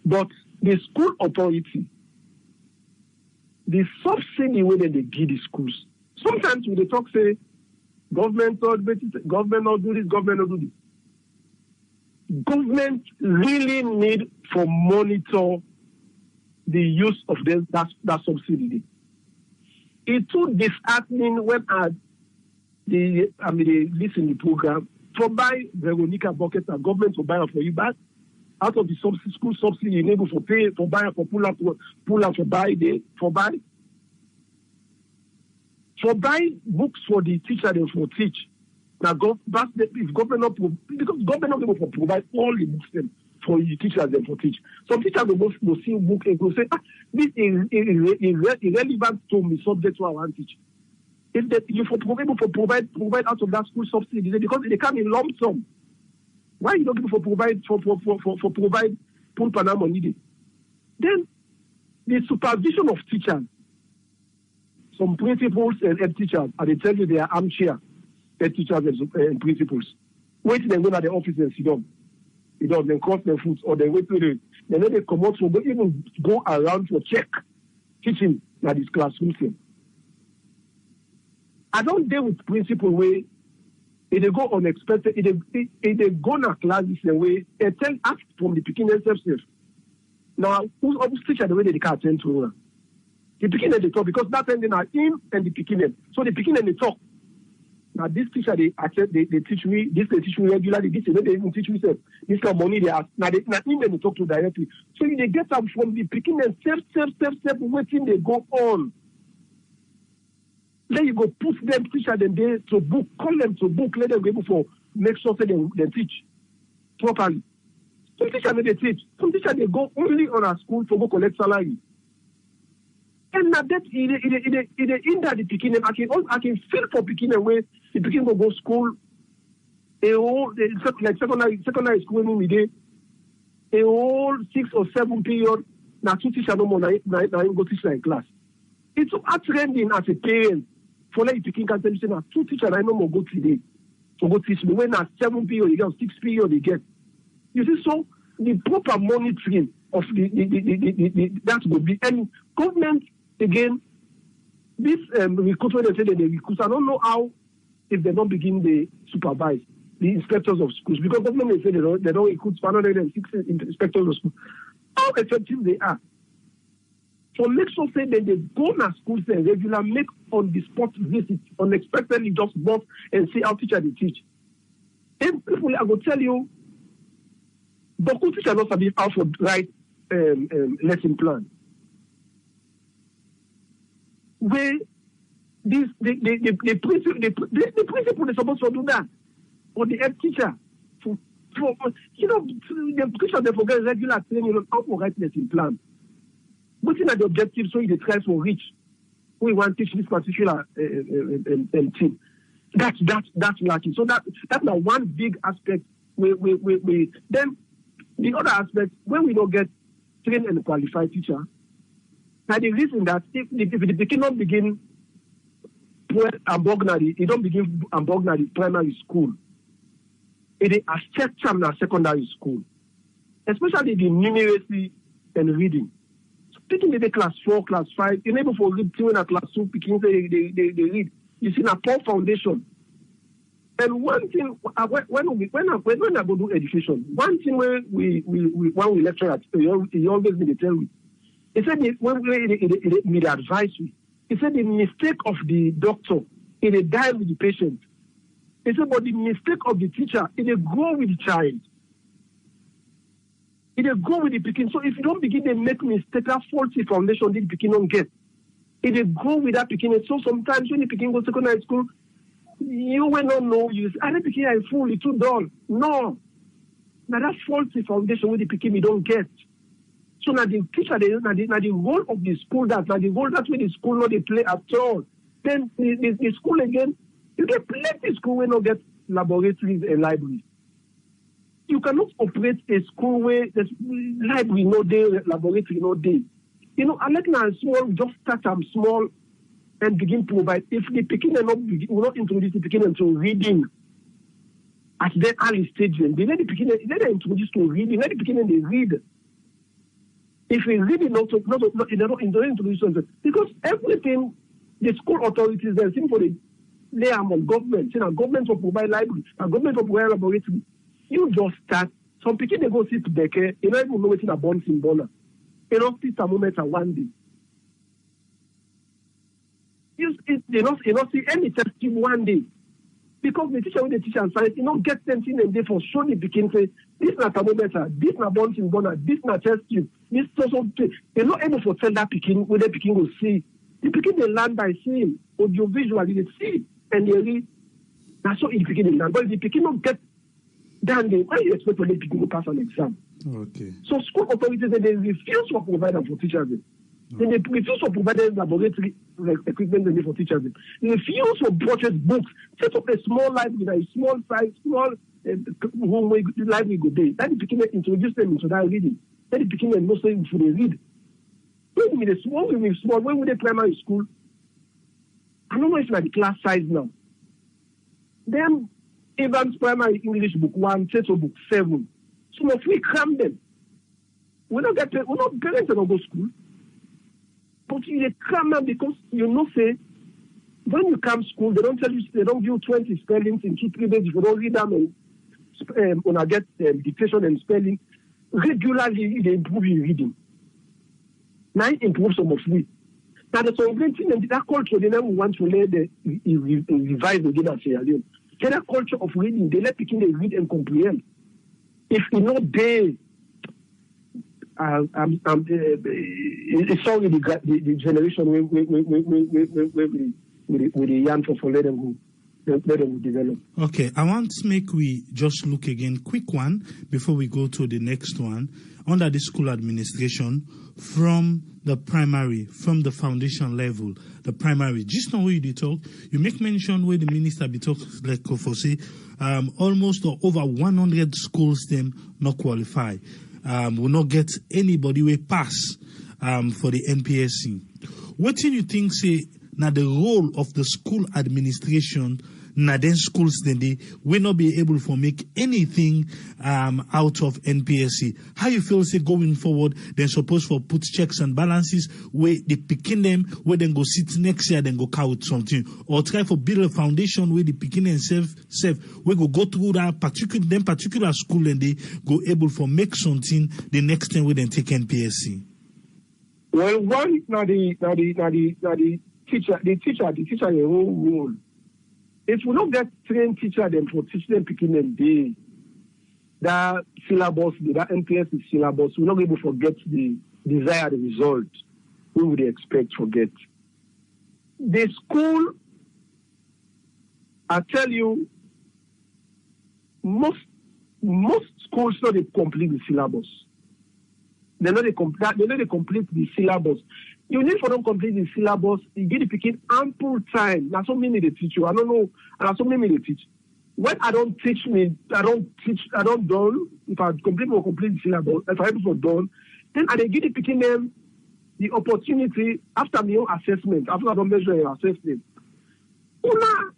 But the school authority, the subsidy way that they give the schools. Sometimes when they talk, say, government not do this, government not do this. Government really need for monitor the use of that subsidy. It's too disheartening when they listen to the program, provide Veronica bucket and government to buy it for you back. Out of the school subsidy, you're able to pay for buy for pull out for buy books for the teacher and for teach. Now, if government not because government not able to provide all the books then for the teachers and for teach. Some teachers will see book and will say, this is irrelevant to me subject to our teach. If you for provide out of that school subsidy because they come in lump sum. Why you don't give for provide full Panama money? Then the supervision of teachers, some principals and head teachers, and they tell you they are armchair head teachers and principals. Wait, then go to the office and sit down. Then cross their foot or they wait till they let them come out so they even go around to check teaching at this classroom. I don't deal with principal way. If they go unexpected, if they go to class this way, they ask from the beginning themselves. Now, who's teacher the way they can't attend to her? The beginning they talk because that time they are him and the beginning. So the beginning they talk. Now this teacher they teach me, this they teach me regularly, this they even teach me self. This kind of money they ask. Now him they talk to directly. So they get up from the beginning, step, waiting they go on. Then you go put them teacher them there to book, call them to book, let them be able to make sure that they teach properly. Some teachers they teach. Some teachers they go only on a school to go collect salary. And now that it hinder the beginning. I can feel for beginning where the beginning will go school. A whole like secondary school when we did a whole 6 or 7 period. Now two teachers no more. Now go teach in class. It's so trending as a parent. For like the king can tell you, say, now two teachers I no more go today to go teach me. When at 7 period, you get 6 period, you get. You see, so the proper monitoring of the that will be and government again. This recruitment they say that they recruit. I don't know how if they don't begin the supervise the inspectors of schools because government they say they don't recruit 160 inspectors of schools. How effective they are. So make sure say that they go to schools and regular make on the spot visit, unexpectedly just walk and see how teacher they teach. And people I will tell you, but good teacher not sabi how to write lesson plan. Where this the principal is supposed to do that, or the head teacher for the teacher they forget regular training on how to write lesson plan. Looking at the objective, so the tries will reach. We want to teach this particular team. That's lacking. So that's now one big aspect. We then the other aspect when we don't get trained and qualified teacher. Now the reason that if the pikin don't begin Ambognary, it don't begin Ambognary primary school. It affects them in secondary school, especially the numeracy and reading. So picking the class 4, class 5, you're able to read in a class 2, picking they read. You see a poor foundation. And one thing when I go do education, one thing when we lecture at, he always be the tell me. He said when we advise me. He said the mistake of the doctor, it die with the patient. He said, but the mistake of the teacher, it go with the child. It go with the pikin. So if you don't begin to make mistake, that faulty foundation the pikin don't get. It go with that pikin. So sometimes when the pikin goes to secondary school, you will not know. You say, I don't pikin I fool, it's too dull. No. Now that faulty foundation with the pikin you don't get. So now the teacher, the role of the school that's the role that's where the school not they play at all. Then the school again, you get plenty school where not get laboratories and libraries. You cannot operate a school where there's library no day, laboratory no day. You know, I like now small, just start them small and begin to provide. If the picking will not introduce the picking into reading at their early stage, they let them introduce to reading, let the picking they read. If we really not introduce something, because everything the school authorities they're seeing for the lay on government, you know, government will provide library, and government will provide laboratory. You just start. Some people they go sit to Beke, you don't even know what's in a bond symbol. You don't see thermometer one day. You don't see any test tube one day. Because the teacher with the teacher and science, you don't get something and they for sure they begin to say, this is not thermometer, this is not bond symbol, this is not test tube, this is so they're not able to tell that picking where the picking will see. The picking they learn by seeing, audiovisually they see and they read. That's what the picking they learn. But if the picking don't get done, why you expect when the picking will pass an exam? Okay. So school authorities they refuse to provide them for teachers. Then they refuse to provide them laboratory equipment for teachers. They refuse to purchase books. Set up a small library, a small size, small home library go there. Then the beginning introduce them into that reading. Then the beginning know saying for they read. When we small, when we the primary school, I don't know if it's like the class size now. Then Evans primary English book 1, Teto book 7. So if we cram them, we're not parents don't go to school. But you cram them because you know say when you come to school, they don't tell you they don't give you 20 spellings in 2-3 days if you don't read them and when I get dictation and spelling. Regularly they improve your reading. Now it improves some of it. Now there's some great thing and that culture they never want to let the revise again as a that culture of reading, they let people read and comprehend. If you're not there, it's sorry the generation with the young for let them develop. Okay, I want to make we just look again, quick one, before we go to the next one. Under the school administration, from the primary, from the foundation level, the primary, just now where you talk, you make mention where the minister be talk like for say, almost or over 100 schools them not qualify, will not get anybody will pass for the NPSC. What do you think say now the role of the school administration? Now then schools then they will not be able to make anything out of NPSC. How you feel say going forward, they're supposed to put checks and balances where they picking them, where then go sit next year, then go count something. Or try to build a foundation where the picking and self, we go through that particular school and they go able to make something the next time we then take NPSC. Well, one now the teacher your own role. If we don't get trained teacher them for teaching them picking them day, that syllabus, that NPS syllabus, we're not able to forget the desired result we would expect forget. The school, I tell you, most schools not they complete the syllabus. They know they complete the syllabus. You need for them complete the syllabus. You get the picking ample time. That's so many they teach you. I don't know. And that's so many they teach. When I don't done. If I complete the syllabus, if I able for done, Then I give the picking them the opportunity after my own assessment, after I don't measure your assessment. Una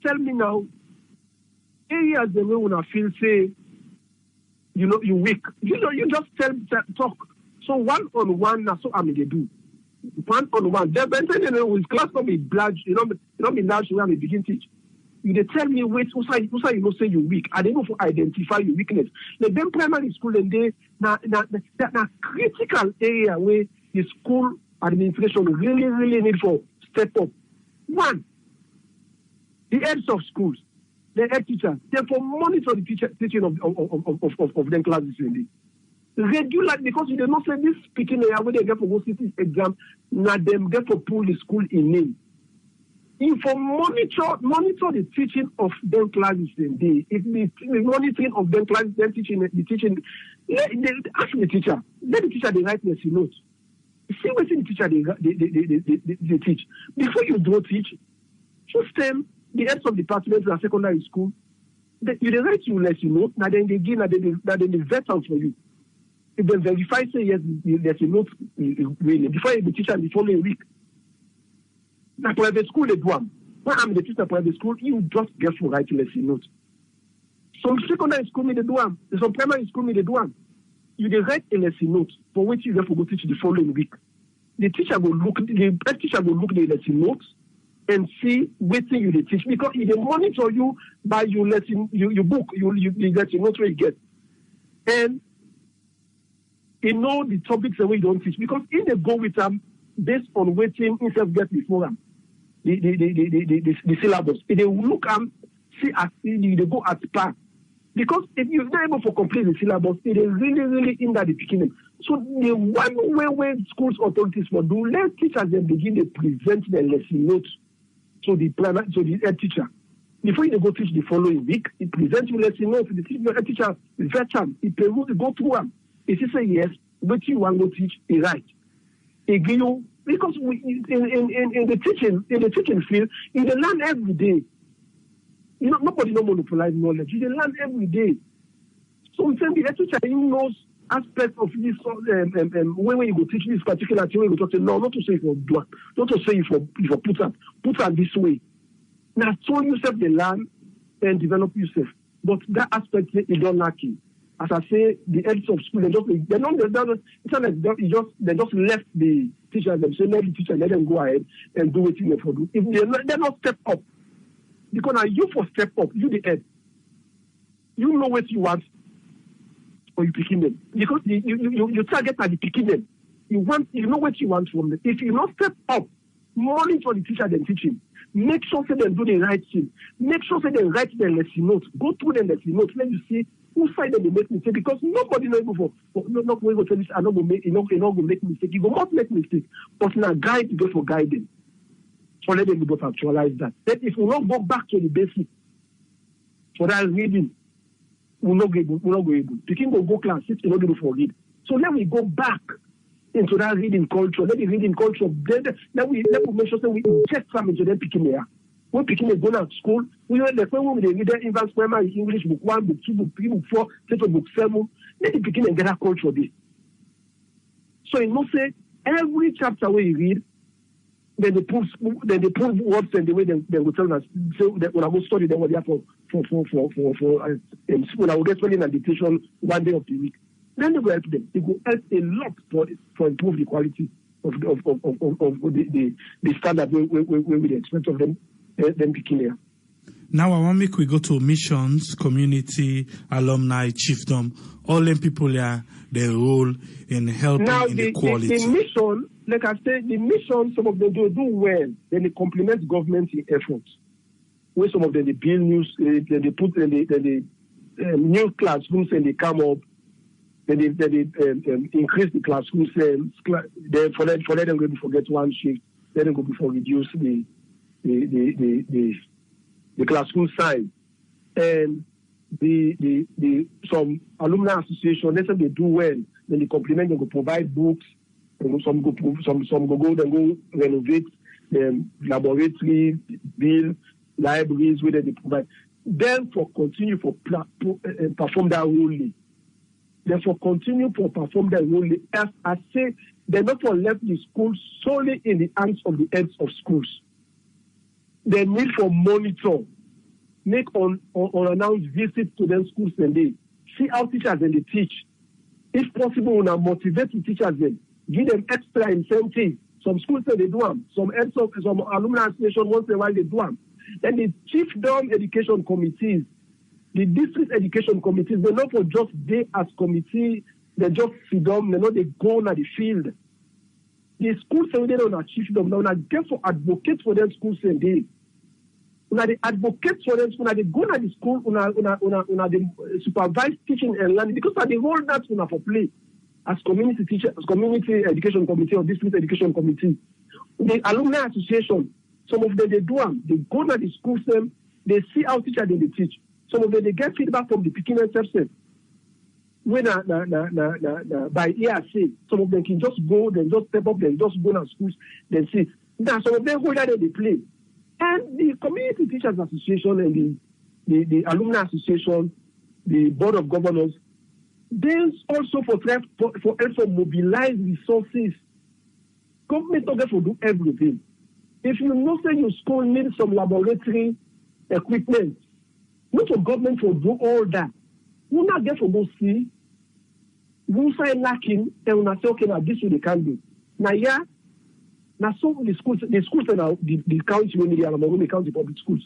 tell me now, areas the way when I feel say, you weak. You just talk. So one-on-one, that's what I'm going to do. One-on-one. Then with class not be large, not be large where I begin teach. You they tell me, wait, who's say you're weak. I don't know to identify your weakness. Like then primary school and they na critical area where the school administration really, really need for step up. One, the heads of schools, the head teachers, therefore monitor the teaching of them classes in the regular, because you do not say this speaking area where they get for go city exam, now them get for pull the school in name. If for monitor the teaching of them classes in the if the monitoring of them classes, them teaching the teaching, ask the teacher, let the teacher they write lesson notes. See what the teacher they teach. Before you do teach, just them the heads of departments in secondary school, you write you lesson note, now then they give now they vet out for you. If they verify say yes, there's a note really before the teacher the following week. Now private school they do them. When I'm the teacher private school, you just get for writing lesson note. Some secondary school me they do them. Some primary school me they do them. You they write a lesson note for which you have to go teach the following week. The teacher will look the lesson notes and see what thing you teach, because if they monitor you by your lesson, your book, you lesson notes where you get, and you know the topics that we don't teach, because if they go with them based on waiting instead of get before them the syllabus, if they look and see as they go at par, because if you're not able to complete the syllabus, it is really in that the beginning. So the one way schools authorities will do, let teachers then begin to present their lesson notes to the head teacher. Before you go teach the following week, he presents you lesson notes to the head teacher, vet them, he go through them. If he say yes, what you want to teach, he right. He give you, because in the teaching field, you learn every day. Nobody no monopolize knowledge. You learn every day. So the head teacher he knows aspects of this when you go teach this particular thing, you go talk to no, not to say for do, not to say for put up this way. Now so yourself they learn and develop yourself. But that aspect is not lacking. As I say, the heads of school they just left the teachers them say let the teacher let them go ahead and do what they for do. If they not step up, because now you for step up, you the head. You know what you want. Or you picking them, because you target at the picking them. You know what you want from them. If you not step up, monitor the teacher then teaching. Make sure that they do the right thing. Make sure that they write their lesson notes. Go through the lesson notes. Let you see who side they make mistake, because nobody knows for not going to tell this. I not going to make mistake. You will not make mistake, but now guide you go for guiding. So let them be able to actualize that. Then if we not go back to the basic for that reading, we're not able. The king will go class, it's not able for read. So let me go back into that reading culture. Let the reading culture. Then we make sure that we inject some into them picking there. When picking is going to school, we know the when we read the advanced primary English book 1, book 2, book 3, book 4, book 7. Let the picking and get that culture there. So you must say every chapter where you read, then they prove words and the way they will tell us. So that when I go study, they were there for when I will get spelling and dictation one day of the week. Then they will help them. It will help a lot for improve the quality of the standard we expect of them picking here. Now I want to make we go to missions, community, alumni, chiefdom. All them people here, their role in helping now, inequality. The mission, like I said, the mission, some of them do well. Then they complement government in efforts. Where some of them they build news, then they put the new classrooms and they come up. Then they increase the classrooms. For them go before get one shift. Let them go before reduce the classroom size. And the some alumni association, let's say they do well, then they complement, they go provide books, and some go renovate laboratory, build libraries where they provide. Then for continue for perform that role. therefore continue to perform their role. As I say, they not for left the school solely in the hands of the heads of schools. They need for monitor, make unannounced visits to them schools and they see how teachers and they teach. If possible, we motivate the teachers then, give them extra incentive. Some schools say they do them. Some heads of some alumni association once in a while they do them. Then the chiefdom education committees, the district education committees, they're not for just they as committee, they just sit down, they know they go on the field. The schools say they don't achieve them. Now, get for advocate for them schools and they. Una they advocate for them, una they go to the school, una they supervise teaching and learning because they hold that una for play as community teacher, as community education committee or district education committee. The alumni association, some of them they do them. They go to the schools them, they see how teachers they teach. Some of them they get feedback from the picking themselves. When by ERC, some of them can just go, then just step up, then just go to schools, then see. Now some of them go there they play. And the Community Teachers Association and the Alumni Association, the Board of Governors, they also for mobilize resources. Government don't get to do everything. If you know say your school needs some laboratory equipment, not for government to do all that. You not get to go see. You say lacking, and you say okay, now this is what they can do. Now yeah. Now, so the schools are now the county, the county public schools.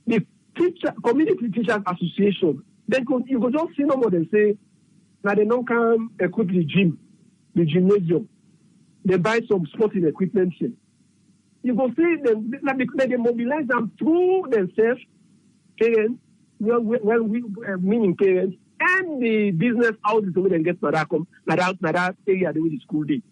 The Community Teachers Association, then you go just see no more than say, now they don't come equip the gym, the gymnasium. They buy some sporting equipment here. You go see them, they mobilize them through themselves, parents, meaning parents, and the business houses the way they get that area the way the school day.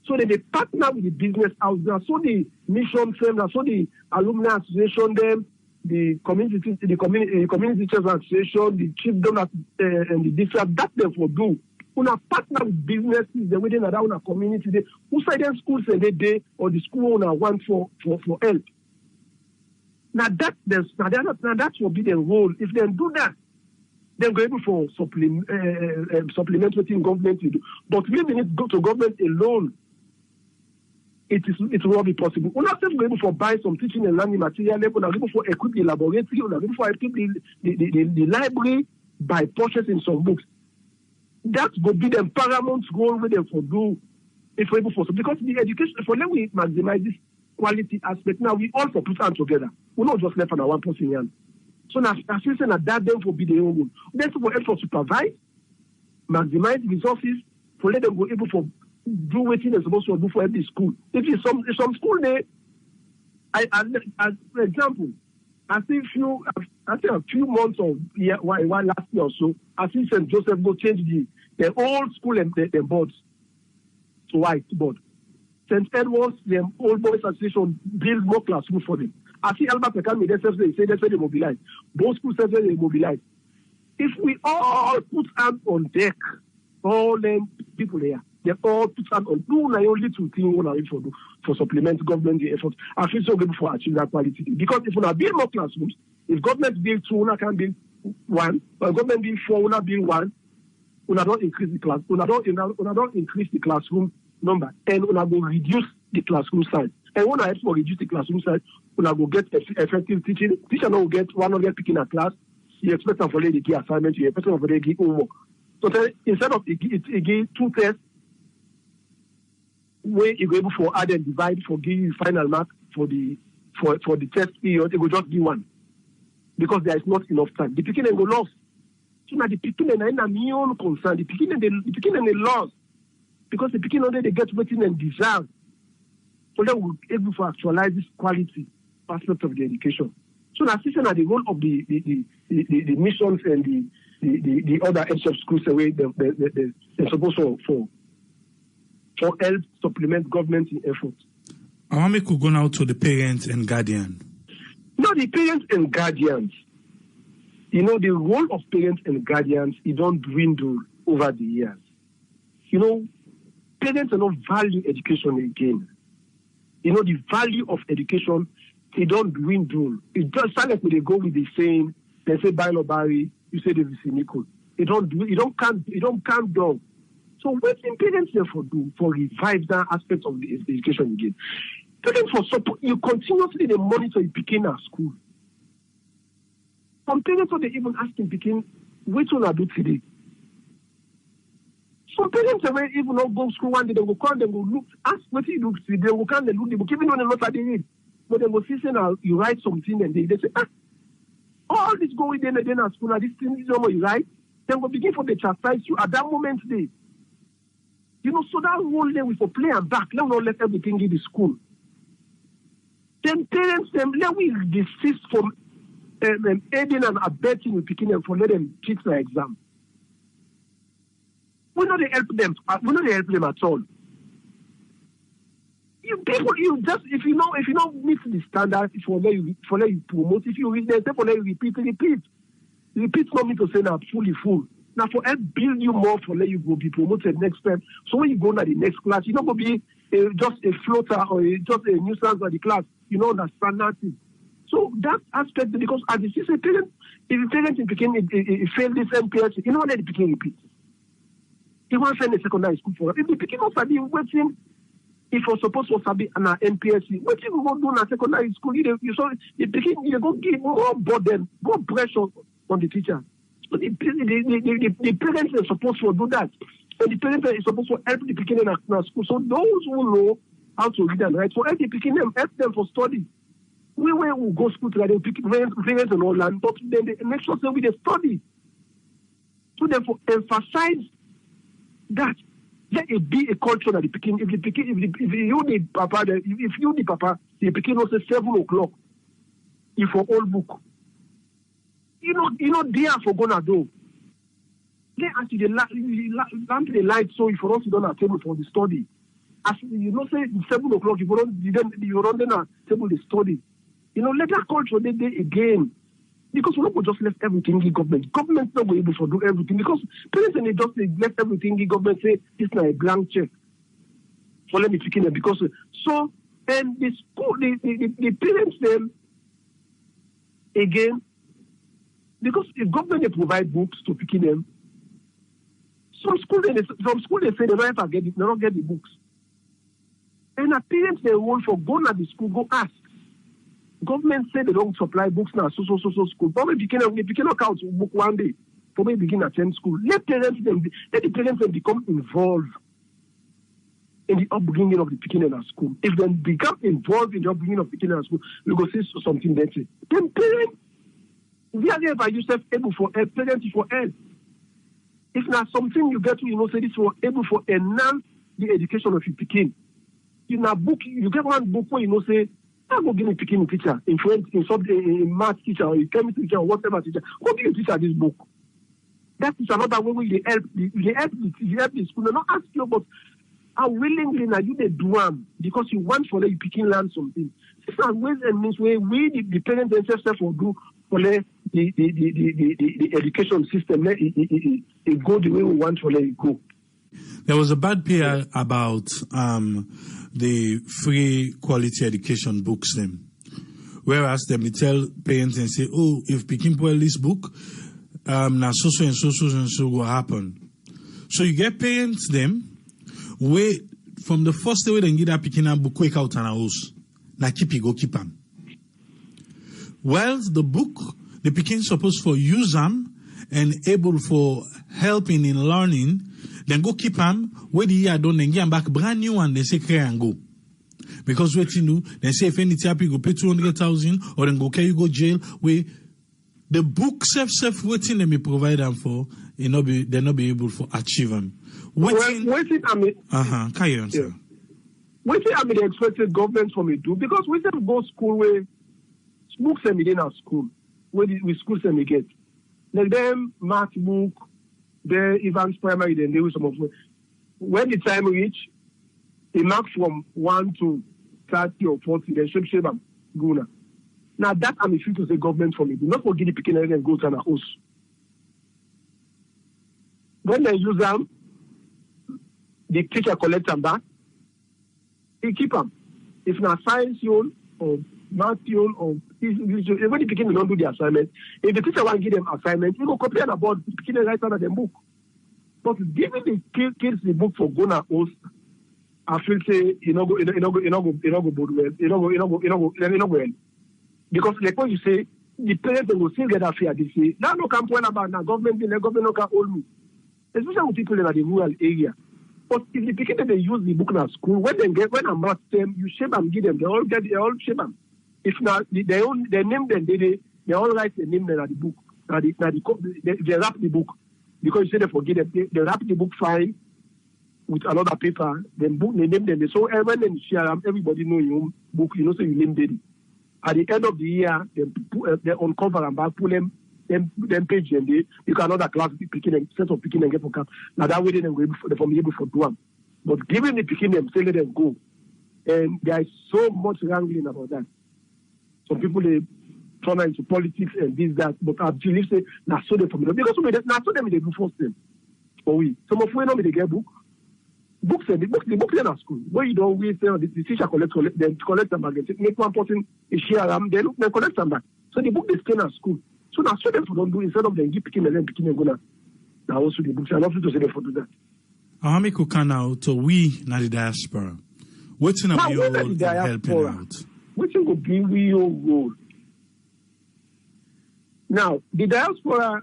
So they partner with the business house. So the mission firm, so the alumni association, them, the community teachers association, the chiefdom and the district, that they for do. Una partner with businesses, they within around a community. They who say them schools and they or the school owner want for help. Now that will be their role. If they do that, they're going for supplement what government to do. But we need to go to government alone. It will not be possible. We're not just able for buy some teaching and learning material. We're not able for equip the laboratory. We're not able for equip the library by purchasing some books. That will be the paramount goal with them for do if we're able for so because the education for them we maximize this quality aspect. Now we all for put hands together. We're not just left on our one person here. So now assisting that them will be the own goal. Then for help for supervise, maximize resources for let them go able for do what they're supposed to do for every school. If it's some school there, as for example, I think a few months or one last year or so, I think St. Joseph go change the old school and the boards to white board. St. Edward's, the old boys association build more classrooms for them. I see Albert Pekami, they say they mobilize. Both schools say they mobilize. If we all put hands on deck, all them people there, they all put hands on do not only to think for supplement government effort. I feel so good for achieve that quality. Because if we build more classrooms, if government build two, we can build one. But government build four, we build one. We don't increase the class. We don't increase the classroom number, and we will reduce the classroom size. And when I have to reduce the classroom size, we will get effective teaching. Teacher will get 100 picking a class. You expect them for the key assignment. You expect them for the key homework. So instead of again 2 tests, where you go able for add and divide for giving final mark for the test period, it will just be one because there is not enough time. The picking and go lost. So now the picking and a million concern. The picking and they lost because the picking only they get waiting and deserve. So then we'll be able to actualize this quality aspect of the education. So now this is the role of the missions and the other heads of schools the way they're supposed to for help supplement government in effort. I want me to go now to the parents and guardians. No, the parents and guardians. You know, the role of parents and guardians, it don't dwindle over the years. You know, parents don't value education again. You know, the value of education, it don't dwindle. It just sounds like when they go with the saying, they say, by no Barry, you say they will see Nico. It don't do. It don't calm down. So what can parents therefore do for revive that aspect of the education again? Parents for support. You continuously they monitor your picking at school. Some parents they even asking picking, what will I do today? Some parents will even not go to school one day. They will come, they will look, ask what you do today. They will come, they look, they will even when they're not at the read. But they will see saying you write something and they say, all this going then and then at school, this thing is what you write. Then will begin for the chastise you at that moment they. So that whole day we for play and back, let not let everything in the school. Then parents them let we desist from aiding and abetting with picking them for let them cheat their exam. We not help them. We not help them at all. If you don't meet the standard, for let you promote. If you read them, for let you repeat. Repeat not mean to say now fully full. Now for help build you more for let you go be promoted next time. So when you go to the next class, you're not going to be just a floater or just a nuisance at the class. You know understand that thing. So that aspect because as you say, parent, if a parent fail this MPS, you know let the picking repeat. He won't send a secondary school for it. If the picking not be waiting, if you're supposed to be an MPSC, what you go do in a secondary school? You saw the picking, you go give more burden, more pressure on the teacher. So the parents are supposed to do that. And the parents are supposed to help the picking in a school. So those who know how to read and write, so help the picking them, help them for study. We will go school together, pick parents and all that, but then they make sure that we study. So therefore emphasize that let it be a culture that the picking. If you the papa, the picking was 7 o'clock. If for all book, they are for gonna do. They actually the light so if for us you don't have table for the study. As say 7 o'clock, you run then a table to study. Let that culture they again. Because we don't just left everything in government. Government not able to do everything because parents and they just left everything in government say it's not a blank check. So let me pick it because so and the school the parents them again because if government they provide books to pick them, some school they say they don't ever get it, they don't get the books. And the parents they want for go to the school, go ask. Government said they don't supply books now, so school. Probably begin account book one day. Probably begin attend school. Let the parents become involved in the upbringing of the beginning of school. If they become involved in the upbringing of the beginning of school, we go see something better. Then parents, we are there by yourself able for help. Parents for help. If not something you get to, say this for able for enhance the education of your picking. In a book, you get one book where say. Go give me picking teacher, in French, in math teacher, or in chemistry teacher, or whatever teacher. Go give a teacher this book. That is another way they help the school. They not ask you, but how willingly now you they do them because you want for you picking learn something. These are ways and means where we the parents themselves will do for the education system. It go the way we want for it go. There was a bad PR about the free quality education books them. Whereas they tell parents and say, oh, if picking well this book, now so and so will happen. So you get parents them wait from the first day they get that picking up book quick out and house. Now keep them. Well, the book the picking supposed for use them and able for helping in learning. Then go keep them, where the year done, then get back brand new one, they say clear and go. Because what you do, they say if any therapy go pay 200,000 or then go carry you go jail, where the book self waiting them be provide them for, they're not be able to achieve them. Waiting, I mean, carry on, sir. Waiting, I mean, the expected government for me do, because we them go school where books them in our school, where we schools them we get. Like them, math book, the Evans primary, then they will some of them. When the time reach, they mark from 1 to 30 or 40, then shape them go. Now that I'm free to say government for me. Do not forget the picking and go to an house. When they use them, the teacher collect them back. They keep them. If not science you or Matthew or when the beginning don't do the assignment, if the teacher want to give them assignment, you go copy on about the beginning right under the book. But giving the kids the book for gonna host, I feel say go well. Because like what you say, the parents will still get that fear. They say, now no can point about now government no can hold me. Especially with people in the rural area. But if the people they use the book in school, when I mark them, you shame them, give them, they all shame them. If not, they name them, they all write the name at the book. They wrap the book. Because you say they forget them, they wrap the book fine with another paper, then book they name them. So when they share them, everybody know your own book, so you name them. At the end of the year, they uncover and back, pull them page and you can another class picking them, set of picking and get for camp. Now that way they will be able to do them. But giving the picking them, say let them go. And there is so much wrangling about that. Some people they turn into politics and this, that, but I believe say now so they from them. Because now so them they do first them. Or we. Some of we know they get book. Books and the books in our school. Where you don't wait the teacher collect them back. Make one person share them, then collect them back. So the book they stay in our school. So now so them don't do instead of them keep picking and then picking and go now also the books. I love you to say they for do that. How many could now to we na the diaspora? What's in our role in helping out? Which would be your role? Now the diaspora,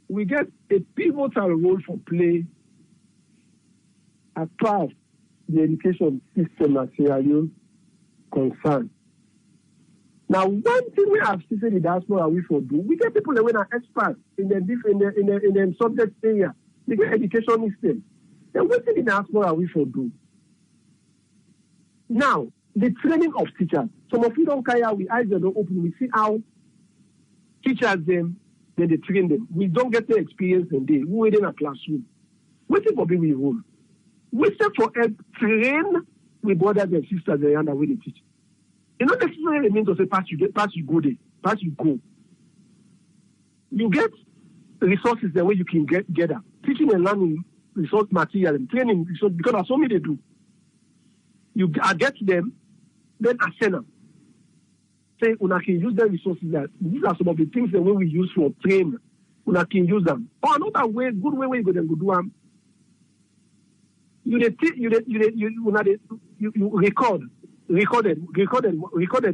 we get a pivotal role for play as part of the education system as you concerned. Now, one thing we have to say the diaspora we for do, we get people that are experts in the subject area. We get education system. Then what thing the diaspora we for do? Now, the training of teachers. Some of you don't carry out, we eyes don't open, we see how teachers then they train them. We don't get the experience in day. We wait in a classroom. What thing for be we rule? We say for help train with brothers and sisters and the way they teach. It not necessarily means to say pass you go there, pass you go. You get resources the way you can get them. Teaching and learning resource material and training resource because that's what they do. You get them, then assign them. Say una can use the resources that these are some of the things the way we use for training. Una can use them. Or another way, good way you go then go do them. You recorded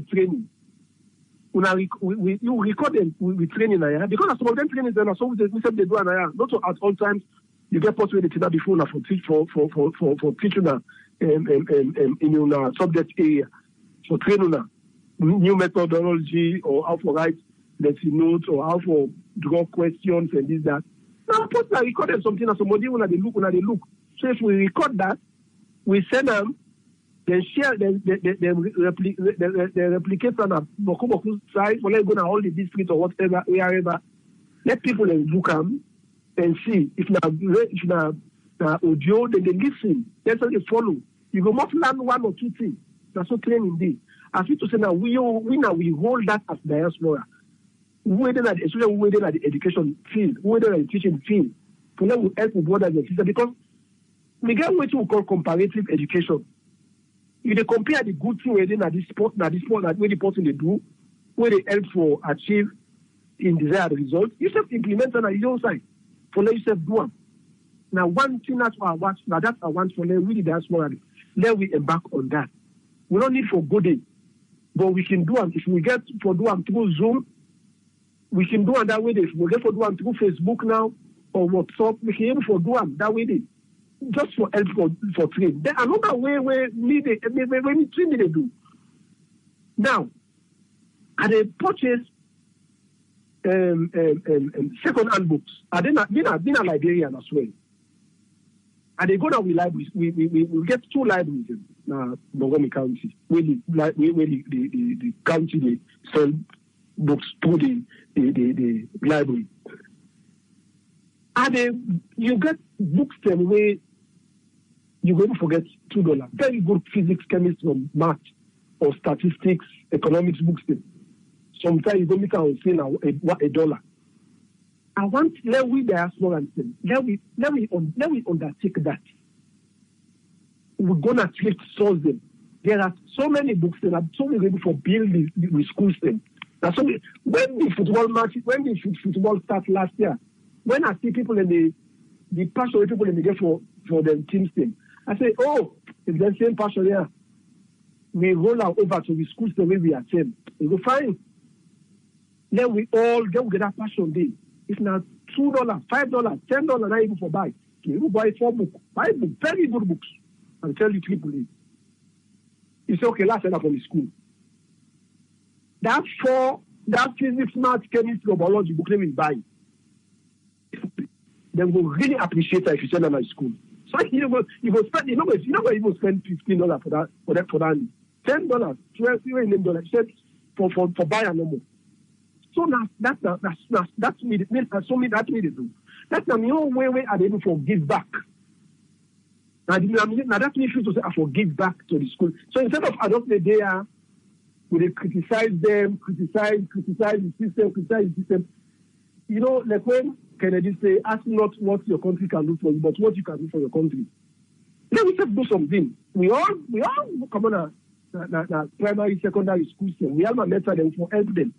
training. You record them with training because some of them trainings then so we say they do not at all times you get possibility that before for teaching in a subject area for training new methodology or how to write lesson notes or how to draw questions and this that. Now put that recorded something as somebody when they look. So if we record that, we send them, then share, then replicate on a Boku site, or let go to all the districts or whatever, wherever. Let people look them and see if now audio, then they listen. That's how they follow. You go must learn one or two things. That's what training did. As we to say now, we hold that as diaspora. Whether at the education field, whether at the teaching field, for them we help with brothers and sisters because we get what we call comparative education. You they compare the good thing within at this sport, that where the person they do, where they help for achieve in desired results. You should implement on your own side. For let yourself do them. Now one thing that's what I watch, now that's I want for them really diaspora. Then we embark on that. We don't need for good day, but we can do them. If we get for do them through Zoom, we can do them that way. If we get for do them through Facebook now or WhatsApp, we can able for do them that way. Just for help for training. Then another way where we train they do. Now, and they purchase second-hand books. And then been a librarian as well. And they go down with libraries. We get two libraries in Montgomery County. Where the county they sell books to the library. And you get books then where you're going to forget $2. Very good physics, chemistry, or math, or statistics, economics books. Then. Sometimes you go make out say now $1. I want let we diaspora and say let we undertake that. We're gonna source them. There are so many books that are so many people for build the school system. When the football started last year, when I see people in the passionate people in the game for the team team, I say, oh, it's the same passion here. We roll out over to the school system where we are same. We go fine. Then we all get that passion day. It's now $2, $5, $10, not even for buy. You buy 4 books, 5 books, very good books, and tell you $3. You say, okay, last year from the school. That physics, math, chemistry, or biology book they will buy. They will really appreciate that if you send them to school. So you go spend, you know where you will spend $15 for that $10, $12, $11 for buy and no more. So that's me. That's me to do. That's the only way I able to give back. Now that's me to say I forgive back to the school. So instead of adopting the day, we criticize them, criticize the system. You know, like when Kennedy say, ask not what your country can do for you, but what you can do for your country. Then we just do something. We all come on a primary, secondary school system. We all mentor them for help them.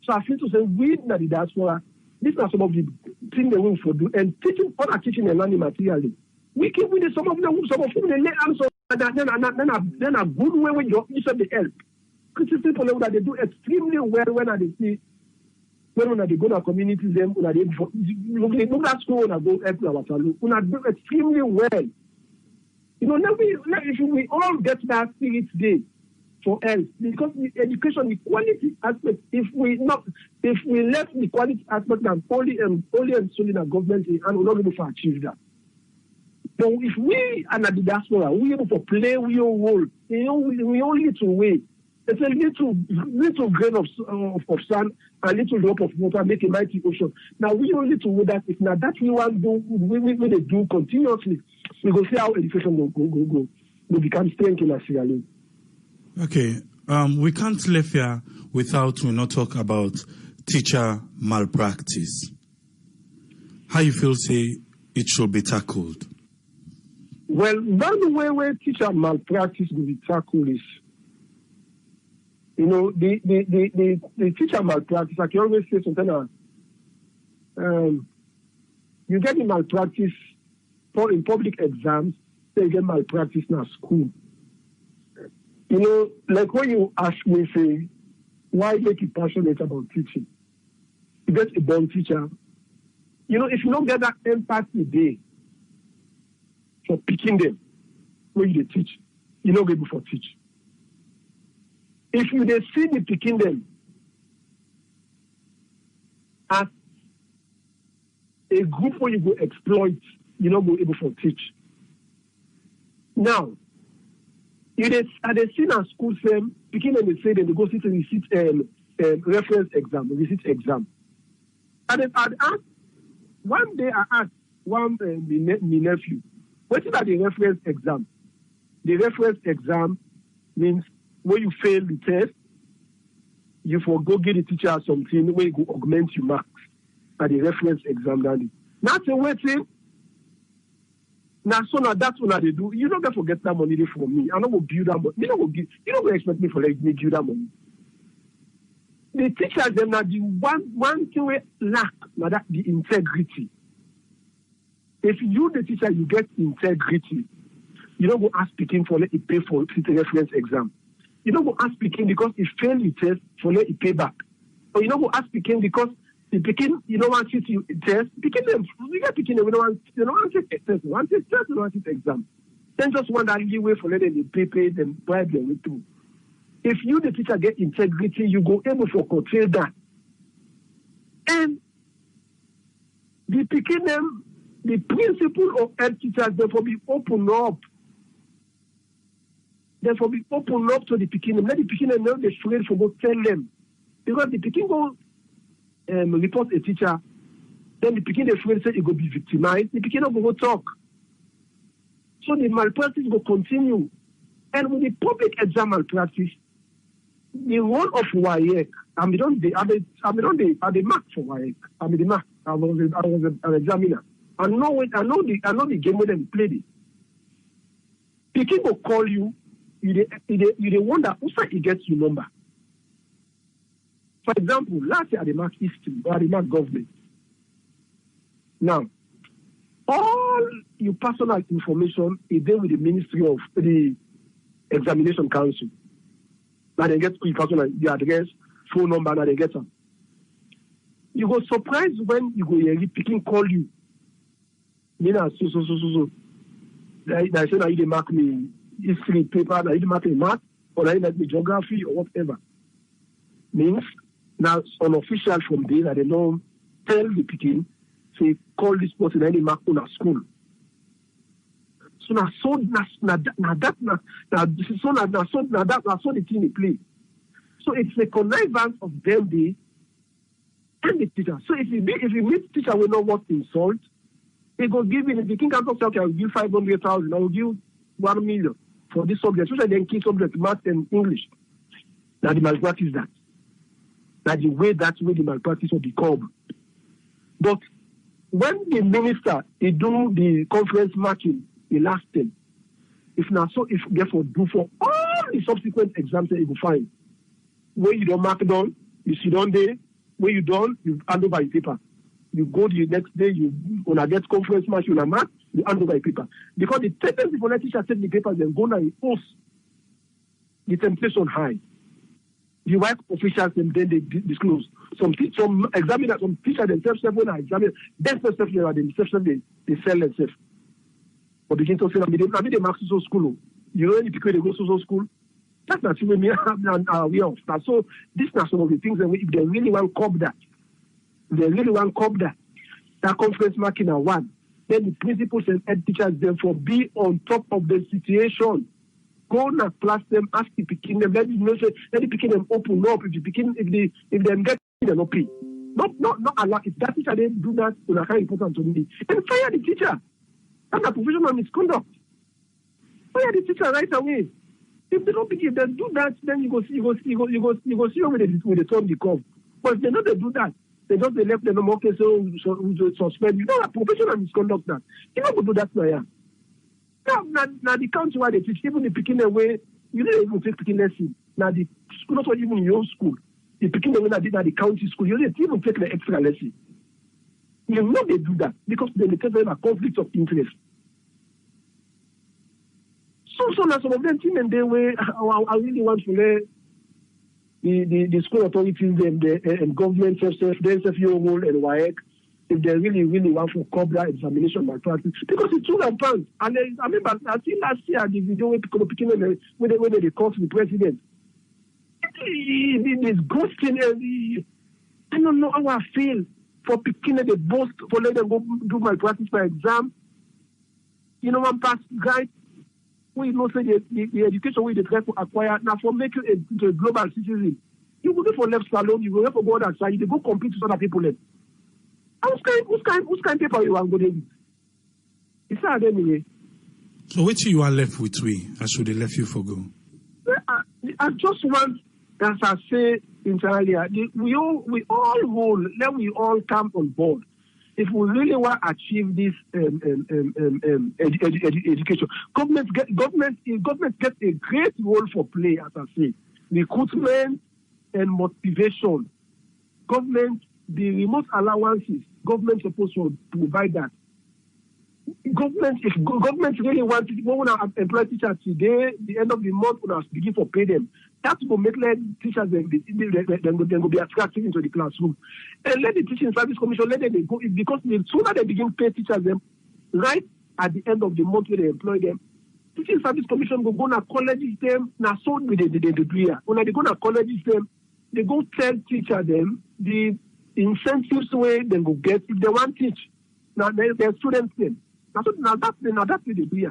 So I feel to say, we in the diaspora, these are some of the things they will for do, and teaching and learning materially. We keep with some of whom they lay hands on, then a good way when you have the help. Because people know that they do extremely well when they see, when they go to communities, them, when they look at school, when they go help our family, when they do extremely well. You know, if we all get that spirit day for health, because the education, the quality aspect, if we left the quality aspect and only and solely in our government, and we're not able to achieve that. So if we are the diaspora, we able to play your role, we only need to wait. It's a little grain of sand, a little drop of water, make a mighty ocean. Now we only need to wait that. If now that we want to do, we do continuously, we go see how education will become strength in Sierra Leone. Okay, we can't leave here without we not talk about teacher malpractice. How you feel say it should be tackled? Well, one way where teacher malpractice will be tackled is, you know, the teacher malpractice, like you always say something, you get the malpractice in public exams, then you get malpractice in school. You know, like when you ask me, say, why make you passionate about teaching? You get a born teacher. You know, if you don't get that empathy there for picking them when you teach, you're not able to teach. If you see the picking them as a group where you go exploit, you're not able to teach. Now, they see a school same, picking them, they say they go sit and receipt reference exam, receipt exam. And then I'd ask, one day I asked my nephew, what is the reference exam? The reference exam means when you fail the test, you go get the teacher something where you go augment your marks at the reference exam. That's a way thing. Now, so now that's what they do. You don't get to get that money from me. I'm not going to build that money. You don't go expect me for like me give that money. The teachers, them now the one thing we lack, now that the integrity. If you, the teacher, you get integrity, you don't go ask speaking for let it pay for the reference exam. You don't go ask speaking because it failed the test for let it pay back. Or you don't go ask speaking because the picking, you don't want to see test, picking them, you get picking them, you don't want to take test, you want to take test, you don't want to take exam. Then just want that leeway for letting the pay them, bribe them with too. If you, the teacher, get integrity, you go able to control that. And the picking them, the principle of head teachers, therefore be open up. Therefore be open up to the picking them. Let the picking them know they're afraid for go tell them. Because the picking go report a teacher, then the picking the friend say he go be victimized, the picking go talk. So the malpractice will continue. And with the public exam malpractice, the role of WAEC, I'm the mark for WAEC. I'm the mark. I was an examiner. I know the game where they play it. Picking will call you you wonder who say he gets your number. For example, last year I mark history or I mark government. Now, all your personal information is there with the Ministry of the Examination Council. Now they get your personal, your address, phone number, now they get them. You go surprised when you go here, picking call you. You know, so. I say now you mark me history paper, now you mark me math, or now you mark me geography or whatever. Means now unofficial from there that they don't tell the picking, say call this person any mark on a school. So now the thing they play. So it's a connivance of them they and the teacher. So if you meet teacher will know what insult, they go give you the king can't say okay, I will give 500,000, I will give 1 million for this subject, especially then key subject, math and English. Now the malpractice that. That's the way the malpractice will be called. But when the minister he do the conference marking the last thing, if therefore do for all the subsequent exams that you will find, where you don't mark down, you sit down there, where you don't, you hand over your paper. You go the next day, when I get conference mark, you mark, you hand over your paper. Because the tendency for the teacher take the paper, then go and post the temptation high. The white officials and then they disclose. Some examiners, some teachers themselves when I examine, themselves they sell themselves. But begin to say, I mean, they mark social school. You know any people they go to social school? That's not what me aware of. So this is some of the things that if they really want to cop that, that conference marking are one. Then the principals and head teachers therefore be on top of the situation. Go and class them, ask the picking them, let the picking them open up. If them get them up, not allow. If that teacher didn't do that, it's very important to me. And fire the teacher. That's a professional misconduct. Fire the teacher right away. If they don't pick it, they do that, then you go see with the term they come. But if they know they do that, they just left them okay, so suspend you. No, a professional misconduct that. You don't go do that now. Now the country where they teach, even the picking away, you don't even take picking lesson. Now the school, not even your school. The picking away that did at the county school, you don't even take the extra lesson. You know they do that because they take them a conflict of interest. So now some of them think in their way, I really want to let the school authorities and government role and WAEC, if they really want to cover that examination malpractice, because it's too rampant. And I remember I think last year the video when they called the president, this ghosting, I don't know how I feel for picking the boast for letting them go do malpractice by exam. You know, one past guy. We know say the education we try to acquire now for make you a global citizen. You go for left salon, you go for go outside, you go compete with other people. Who's kind paper you want to go there with? It's not anyway. So what you are left with I should have left you for go. I just want, as I say entirely, we all come on board. If we really want to achieve this education, government gets a great role for play, as I say. Recruitment and motivation. Government, the remote allowances, government is supposed to provide that. If government really wants to employ teachers today, the end of the month, we have to begin to pay them. That will make teachers then will be attractive into the classroom. And let the Teaching Service Commission, let them go, because the sooner they begin to pay teachers them, right at the end of the month when they employ them, Teaching Service Commission will go to colleges them, now so with the degree. When they go to colleges them, they go tell teachers them the incentives way they will get if they want to teach. Now their students them. Now that's the degree.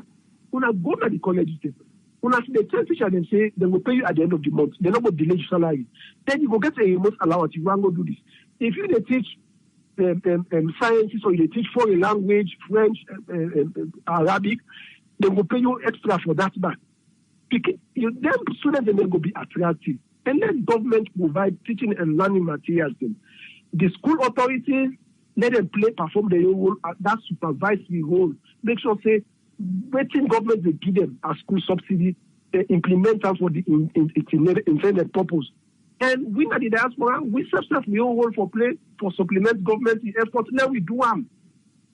When I go to the colleges them, when I see the tell teacher and say they will pay you at the end of the month, they're not going to delay your salary. Then you will get a remote allowance. You want to do this. If you teach sciences or you teach foreign language, French, Arabic, they will pay you extra for that back. Then students then will be attractive. And let government provide teaching and learning materials. Then. The school authorities, let them perform their role, that supervisory role. Make sure say, waiting government will give them a school subsidy, implement them for the intended purpose. And we at the diaspora, we self we all role for play for supplement government effort. Now we do them.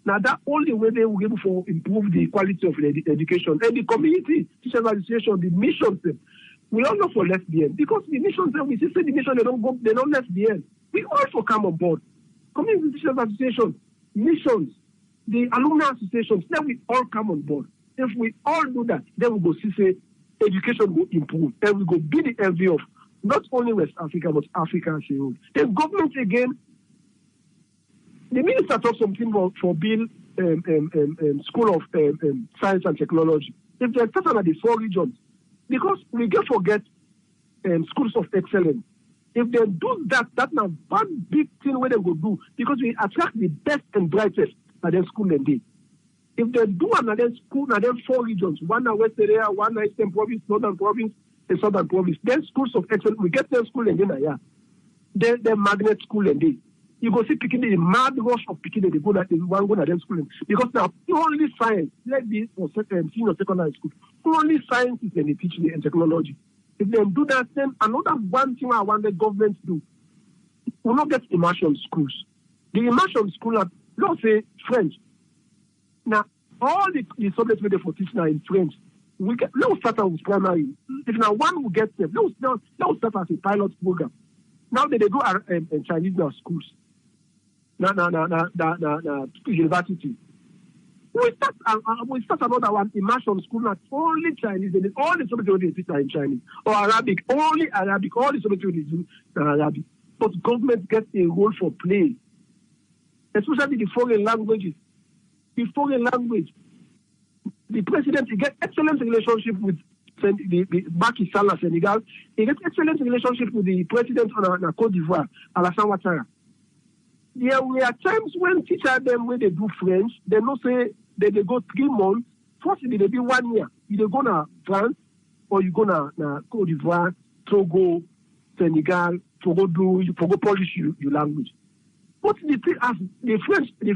Now that only way they will be able to improve the quality of the education and the community teachers association, the missions. We all know for left behind because the missions we see the mission they don't left behind. We also come on board. Community teachers association, missions, the alumni associations. Then we all come on board. If we all do that, then we go see say education will improve and we go be the envy of not only West Africa but Africa as a whole. The government again. The minister talked something for Bill School of Science and Technology. If they're talking about the 4 regions, because we can forget schools of excellence. If they do that, that's not one big thing where they will do because we attract the best and brightest at their school and day. If they do another school, another 4 regions, one in West area, one in Eastern Province, Northern Province, and Southern Province, then schools of excellence, we get their school and then they're magnet school and day. You go see picking the mad rush of picking the go that one go to them school because now only science, like this for senior secondary school, only science is when they teach and technology. If they do that, then another one thing I want the government to do, we not get immersion schools. The immersion school are, let's say French. Now all the subjects we for teaching are in French. Let's start out with primary. If now one will get them, let's start as a pilot program. Now they go in Chinese now schools. University. We start another one, immersion school, not only Chinese, and all the subjects they teach are in Chinese. Or Arabic, only Arabic, all the subjects they teach are Arabic. But government gets a role for play. Especially the foreign languages. The foreign language. The president, he gets excellent relationship with the Macky Sall, Senegal. He gets excellent relationship with the president on Côte d'Ivoire, Alassane Ouattara. There were times when teachers them when they do French, they don't say they go 3 months. First they be 1 year. You go to France or you go to Côte d'Ivoire, Togo, Senegal, you polish your language. But the thing as the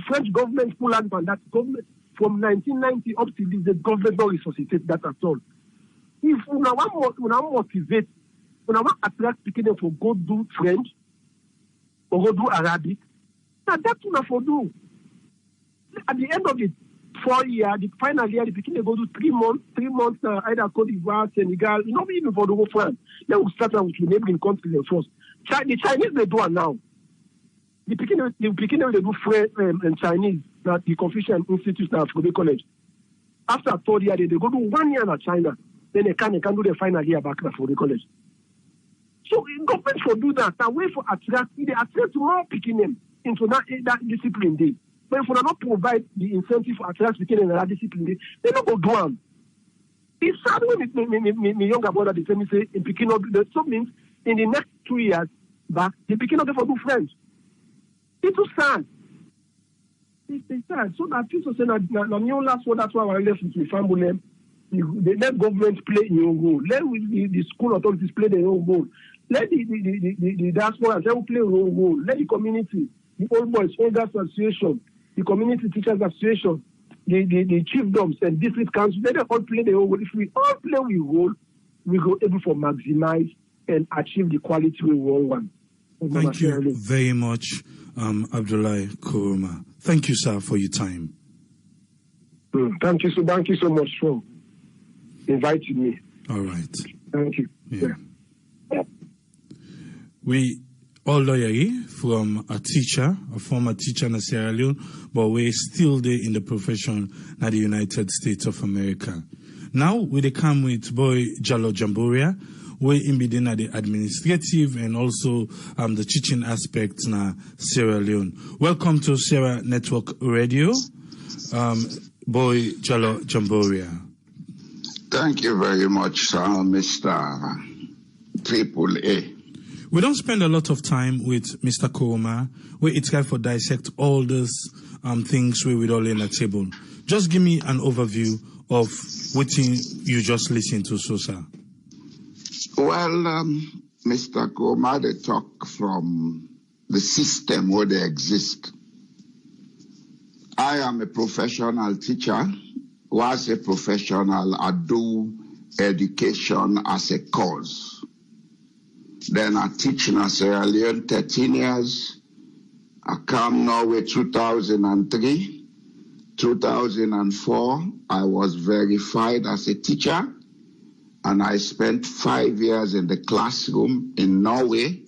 French government pull out on that government from 1990 up to this, the government don't resuscitate that at all. If we want motivate, we want attract people to go do French or go do Arabic, that's enough for do. At the end of the 4 year, the final year, the beginning they go to 3 months, either Côte d'Ivoire, Senegal, not even for the whole France. Then we start out with the neighboring countries first. The Chinese they do it now. The beginning they do French and Chinese, that the Confucian Institute now for the college. After 3rd year, they go to 1 year in China. Then they can do the final year back for the college. So government should do that. A way for attract, they attract more picking into that discipline day. But if we not provide the incentive for attract picking in that discipline day, they don't go do them. It's sad when my younger brother they tell me say in picking up the so means in the next 2 years back they picking up for do French. It's too sad. It's sad. So that people say na new last one that's why I left with my family. Let government play in your role. Let the school authorities play their own role. Let the diaspora play their own role. Let the community, the old boys, old girls association, the community teachers association, the chiefdoms and district council, let them all play their own role. If we all play our role, we go able to maximize and achieve the quality we all want. Thank you very much, Abdullahi Kuruma. Thank you, sir, for your time. Thank you so much for inviting me. All right. Thank you. Yeah. We all lawyer from a former teacher in Sierra Leone, but we're still there in the profession at the United States of America. Now we come with boy Jallo Jamboria. We're in between the administrative and also the teaching aspects na Sierra Leone. Welcome to Sierra Network Radio, boy Jallo Jamboria. Thank you very much, sir, Mr. Triple A. We don't spend a lot of time with Mr. Kuruma, where it's time for dissect all those things we will all in the table. Just give me an overview of what you just listened to, so sir. Well, Mr. Kuruma, they talk from the system where they exist. I am a professional teacher. Was a professional, I do education as a cause. Then I teach in Sierra Leone 13 years. I come Norway 2003. 2004, I was verified as a teacher, and I spent 5 years in the classroom in Norway.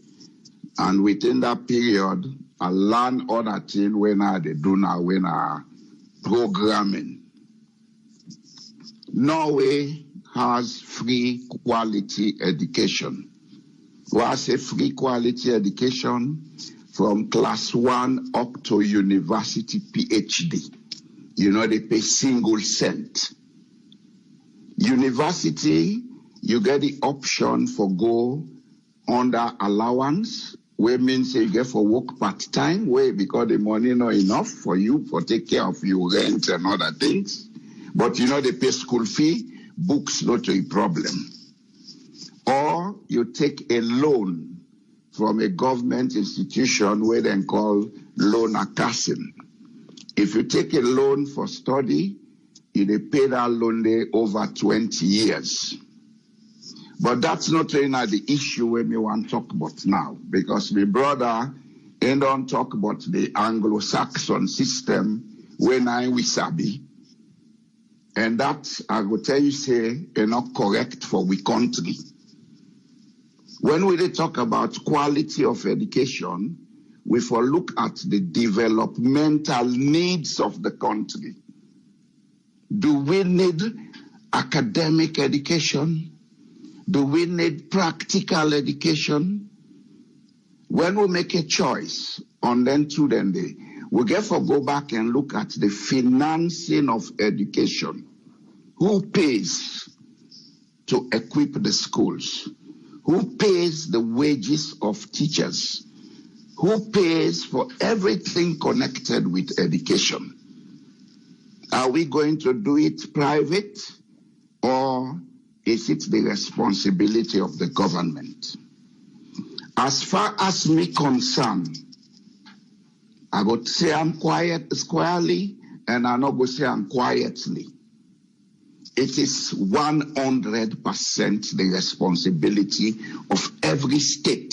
And within that period, I learned other things when I do now, when I programming. Norway has free quality education. When I say free quality education, from class 1 up to university PhD. You know, they pay single cent. University, you get the option for go under allowance, where means you get for work part-time, where because the money not enough for you, for take care of your rent and other things. But you know, they pay school fee, books not a problem. Or you take a loan from a government institution where they call loan accounting. If you take a loan for study, you pay that loan there over 20 years. But that's not really the issue when we want to talk about now, because my brother don't talk about the Anglo-Saxon system when we sabi. And that, I will tell you, say, not correct for we country. When we talk about quality of education, we for look at the developmental needs of the country. Do we need academic education? Do we need practical education? When we make a choice on then to then day, we get to go back and look at the financing of education. Who pays to equip the schools? Who pays the wages of teachers? Who pays for everything connected with education? Are we going to do it private, or is it the responsibility of the government? As far as me concerned, I would say I'm quiet squarely, and I'm not going to say I'm quietly. It is 100% the responsibility of every state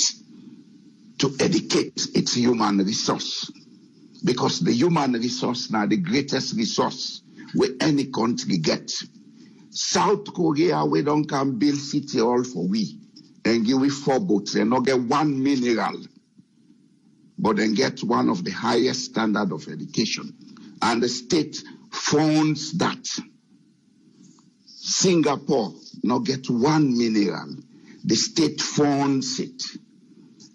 to educate its human resource. Because the human resource now the greatest resource where any country gets. South Korea, we don't come build city hall for we and give we 4 boats and not get 1 mineral, but then get one of the highest standard of education. And the state funds that. Singapore not get 1 mineral. The state funds it.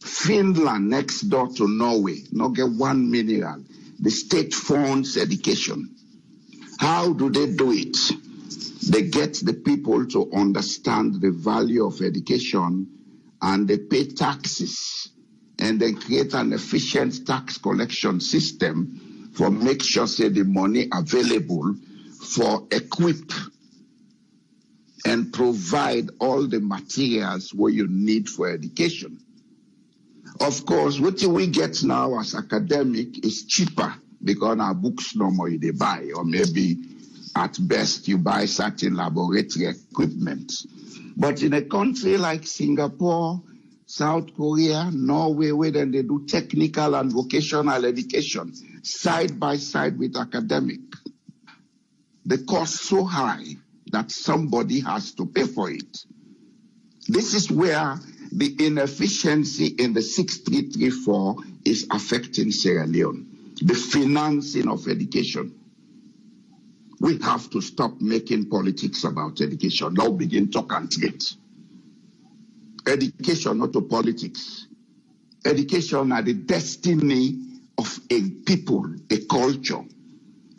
Finland, next door to Norway, not get 1 mineral. The state funds education. How do they do it? They get the people to understand the value of education, and they pay taxes, and they create an efficient tax collection system for make sure say the money available for equip and provide all the materials what you need for education. Of course, what we get now as academic is cheaper because our books no more they buy, or maybe at best you buy certain laboratory equipment. But in a country like Singapore, South Korea, Norway, where then they do technical and vocational education side by side with academic, the cost so high that somebody has to pay for it. This is where the inefficiency in the 6334 is affecting Sierra Leone, the financing of education. We have to stop making politics about education. Now begin talk and trade. Education, not to politics. Education are the destiny of a people, a culture,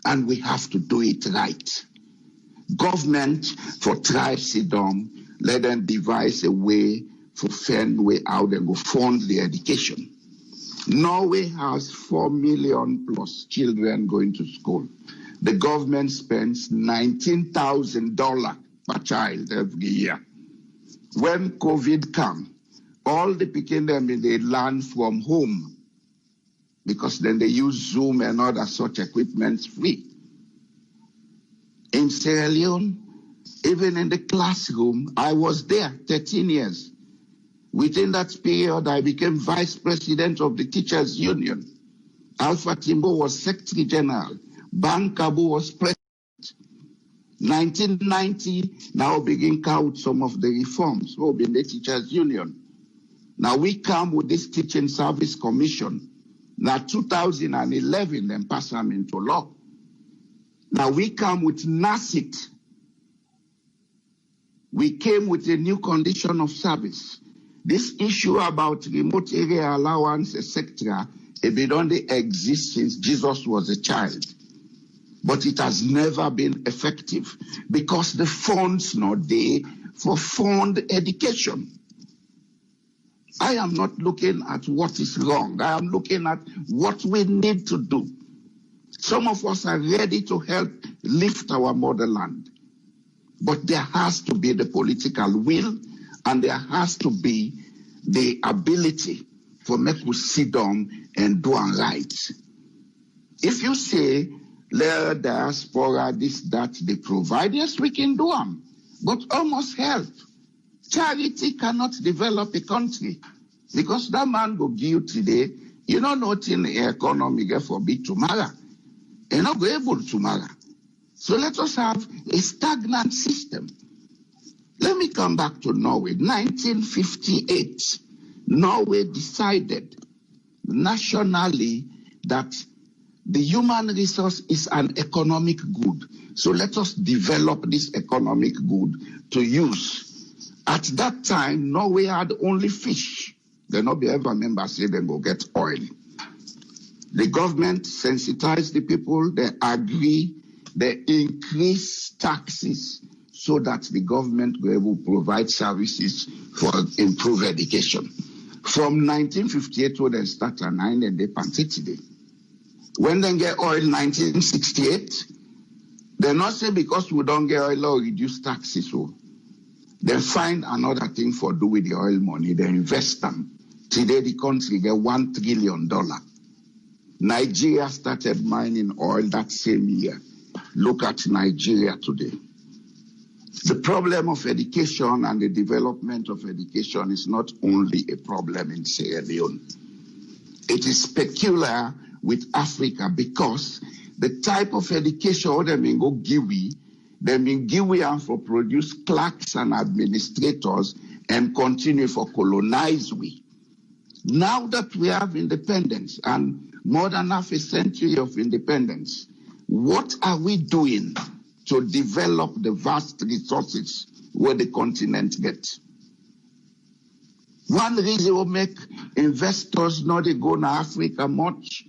and we have to do it right. Government for tribes sit down, let them devise a way for find way out and go fund the education. Norway has 4 million plus children going to school. The government spends $19,000 per child every year. When COVID came, all the picking them they learn from home, because then they use Zoom and other such equipment free. In Sierra Leone, Even in the classroom, I was there 13 years. Within that period, I became vice president of the Teachers Union. Alpha Timbo was secretary general. Ban Kabu was president. 1990, now begin count some of the reforms in the Teachers Union. Now we come with this Teaching Service Commission. Now 2011, then pass them into law. Now we come with NACIT. We came with a new condition of service. This issue about remote area allowance, etc., it only exists since Jesus was a child. But it has never been effective because the funds not there for fund education. I am not looking at what is wrong. I am looking at what we need to do. Some of us are ready to help lift our motherland. But there has to be the political will and there has to be the ability for make we sit down and do it right. If you say, the diaspora, this, that, they provide, yes, we can do them. But almost help. Charity cannot develop a country because that man go give you today, you don't know what in the economy get for big tomorrow. You're not able tomorrow. So let us have a stagnant system. Let me come back to Norway. 1958, Norway decided nationally that the human resource is an economic good. So let us develop this economic good to use. At that time, Norway had only fish. They not be ever members say they go get oil. The government sensitized the people. They agree. They increase taxes so that the government will able to provide services for improved education. From 1958 to they start a 9 and they panted today. When they get oil 1968, they not say because we don't get oil or reduce taxes. So they find another thing for do with the oil money. They invest them. Today the country get $1 trillion. Nigeria started mining oil that same year. Look at Nigeria today. The problem of education and the development of education is not only a problem in Sierra Leone. It is peculiar with Africa because the type of education they mean go give and for produce clerks and administrators and continue for colonize we. Now that we have independence and more than half a century of independence, what are we doing to develop the vast resources where the continent gets? One reason will make investors not they go to Africa much.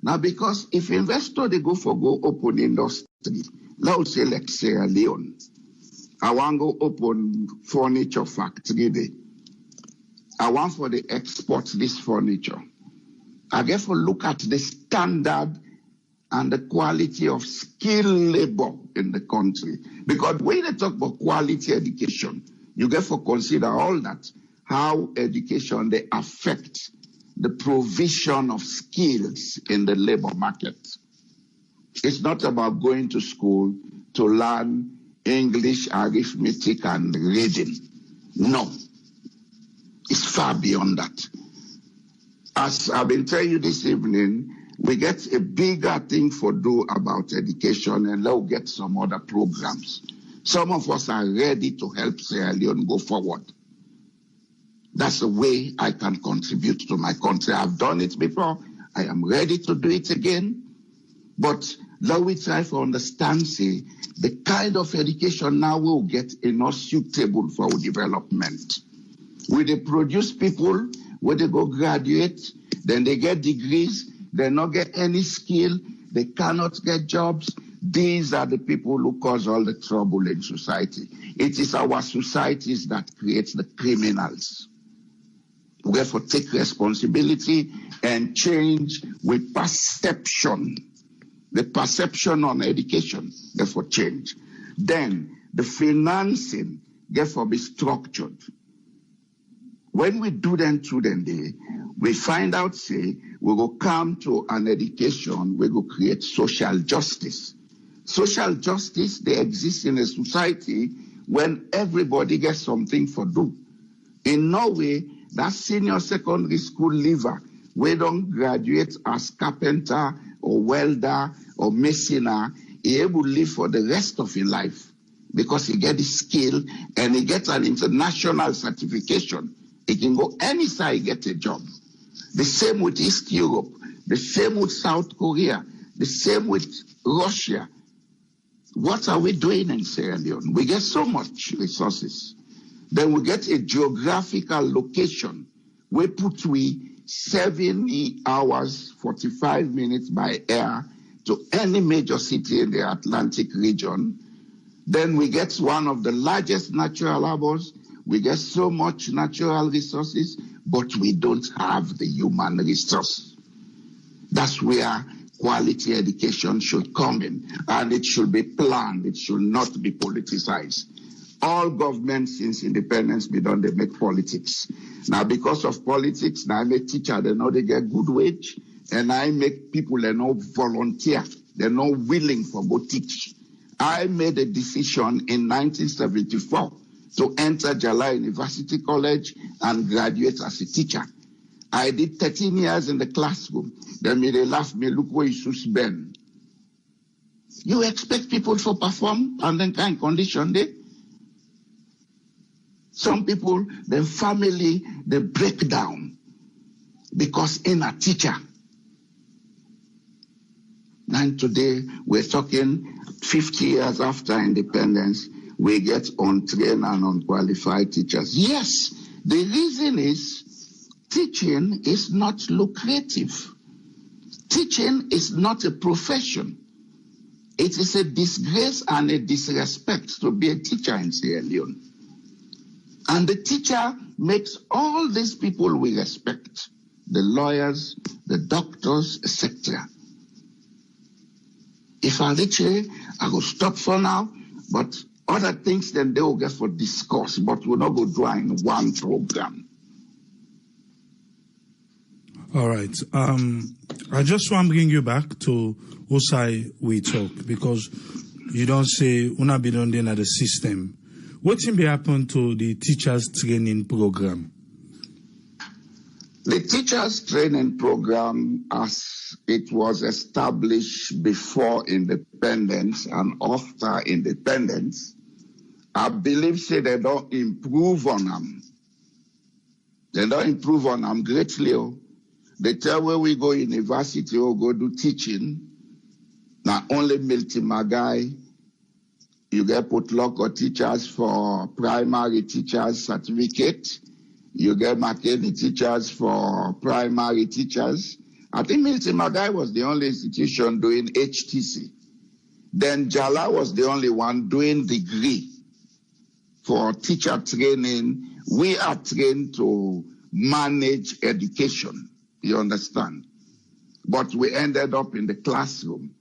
Now, because if investors they go open industry, let's say like Sierra Leone, I want to go open furniture factory there. I want for the export this furniture. I get to look at the standard and the quality of skilled labor in the country. Because when they talk about quality education, you get to consider all that, how education they affect the provision of skills in the labor market. It's not about going to school to learn English, arithmetic, and reading. No. It's far beyond that. As I've been telling you this evening, we get a bigger thing for do about education and now get some other programs. Some of us are ready to help Sierra Leone go forward. That's the way I can contribute to my country. I've done it before. I am ready to do it again. But now we try to understand, say, the kind of education now will get enough suitable for our development. Will they produce people, where they go graduate, then they get degrees, they not get any skill, they cannot get jobs. These are the people who cause all the trouble in society. It is our societies that create the criminals. We have to take responsibility and change with perception. The perception on education, therefore change. Then the financing, therefore be structured. When we do them through them day, we find out, say, we will come to an education, we will create social justice. Social justice, they exist in a society when everybody gets something for do. In Norway, that senior secondary school leaver, we don't graduate as carpenter or welder or masoner, he able to live for the rest of his life because he get the skill and he gets an international certification. He can go any side, get a job. The same with East Europe, the same with South Korea, the same with Russia. What are we doing in Sierra Leone? We get so much resources. Then we get a geographical location. We put 70 hours, 45 minutes by air to any major city in the Atlantic region. Then we get one of the largest natural harbors. We get so much natural resources, but we don't have the human resource. That's where quality education should come in, and it should be planned. It should not be politicized. All governments since independence be done, they make politics. Now, because of politics, now I make teacher, they know they get good wage, and I make people, they know volunteer, they're not willing for go teach. I made a decision in 1974 to enter Jala University College and graduate as a teacher. I did 13 years in the classroom. Then they laugh me, look where you Ben. You expect people to perform and then kind of condition they? Some people, their family, they break down because in a teacher. And today, we're talking 50 years after independence, we get untrained and unqualified teachers. Yes, the reason is teaching is not lucrative. Teaching is not a profession. It is a disgrace and a disrespect to be a teacher in Sierra Leone. And the teacher makes all these people we respect, the lawyers, the doctors, etc. If I reach here, I will stop for now, but other things then they will get for discourse, but we'll not go do in one program. All right. I just want to bring you back to Osai we talk, because you don't say una be done at the system. What will happen to the teachers training program? The teachers training program, as it was established before independence and after independence, I believe say they don't improve on them. They don't improve on them greatly. They tell where we go university or go do teaching. Not only Milty Magai, you get put local teachers for primary teachers certificate. You get Makeni teachers for primary teachers. I think Milty Magai was the only institution doing HTC. Then Jala was the only one doing degree for teacher training. We are trained to manage education, you understand? But we ended up in the classroom.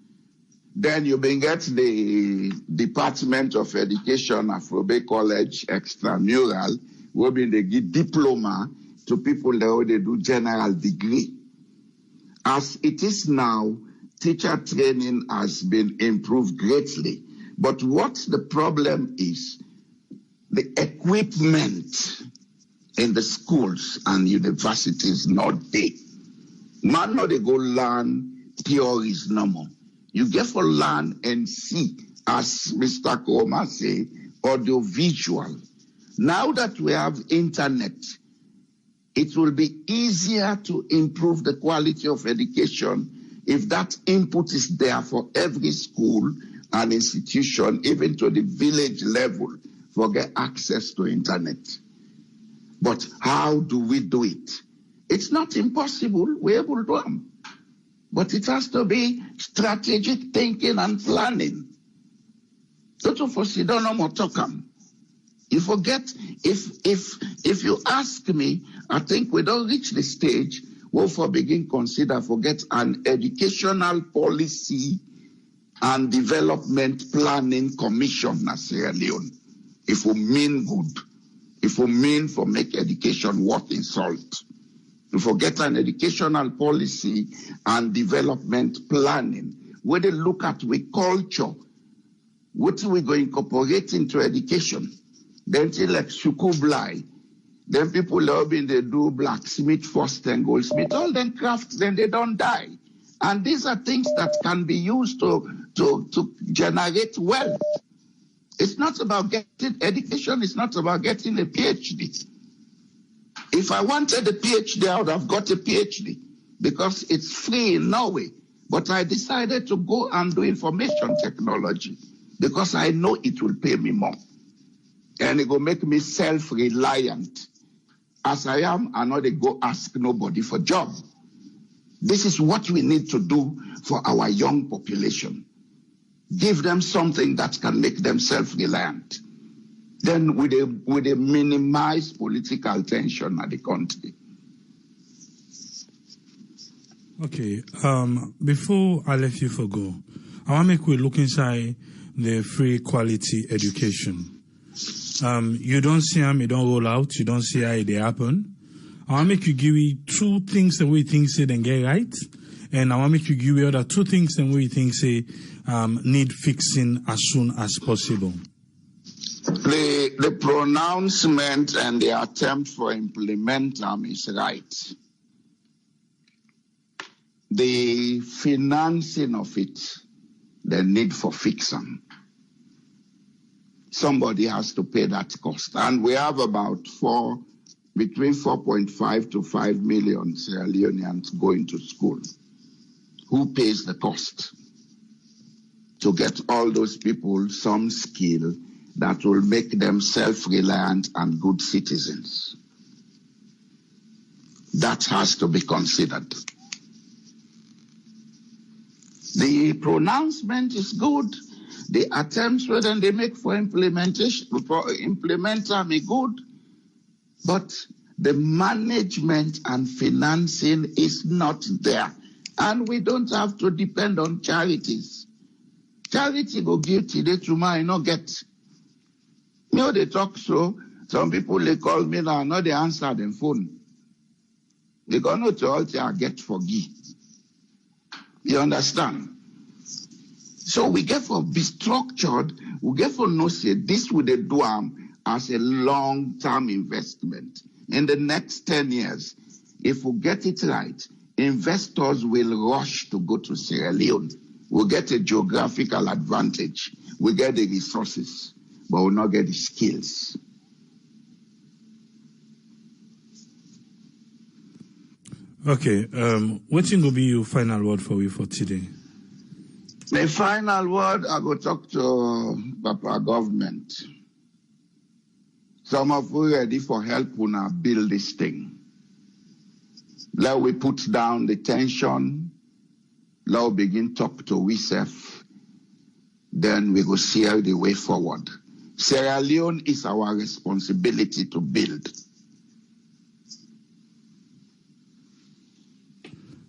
Then you bring get the Department of Education, Afrobe College, extramural, will be they give diploma to people that already do general degree. As it is now, teacher training has been improved greatly. But what the problem is, the equipment in the schools and universities not there. Man not they go learn theories no more. You get for learn and see, as Mr. Koma say, audiovisual. Now that we have internet, it will be easier to improve the quality of education if that input is there for every school and institution, even to the village level, for get access to internet. But how do we do it? It's not impossible. We're able to do them. But it has to be strategic thinking and planning. Don't know more talk. You forget, if you ask me, I think we don't reach the stage where for begin consider forget an educational policy and development planning commission na Sierra Leone. If we mean good, if we mean for make education worth in salt. We forget an educational policy and development planning, where they look at we culture What we go incorporate into education? Then till like Shukublai. Then people love in they do blacksmith first and goldsmith, all them crafts, then they don't die. And these are things that can be used to generate wealth. It's not about getting education, it's not about getting a PhD. If I wanted a PhD, I would have got a PhD because it's free in Norway. But I decided to go and do information technology because I know it will pay me more. And it will make me self-reliant. As I am, I know they go ask nobody for job. This is what we need to do for our young population. Give them something that can make them self-reliant. Then with a minimized political tension at the country. Okay, before I let you go, I want to make we look inside the free quality education. You don't see them, you don't roll out, you don't see how they happen. I want to make you give me two things that we think say then get right, and I want to make you give me other two things that we think say need fixing as soon as possible. The pronouncement and the attempt for implement them is right. The financing of it, the need for fix them. Somebody has to pay that cost. And we have about between 4.5 to 5 million Sierra Leoneans going to school. Who pays the cost to get all those people some skill that will make them self-reliant and good citizens? That has to be considered. The pronouncement is good. The attempts whether they make for implementation, for implement them is good. But the management and financing is not there. And we don't have to depend on charities. Charity go give today, tomorrow, not get. You know, they talk so. Some people, they call me now, not they answer them phone. They go not to alter get forgive. You understand? So we get for be structured, we get for no say this would do as a long-term investment. In the next 10 years, if we get it right, investors will rush to go to Sierra Leone. We'll get a geographical advantage. We get the resources, but we'll not get the skills. Okay, what will be your final word for you for today? My final word, I go talk to Papa government. Some of you ready for help when I build this thing. Let we put down the tension. Let we begin talk to ourselves. Then we go see the way forward. Sierra Leone is our responsibility to build.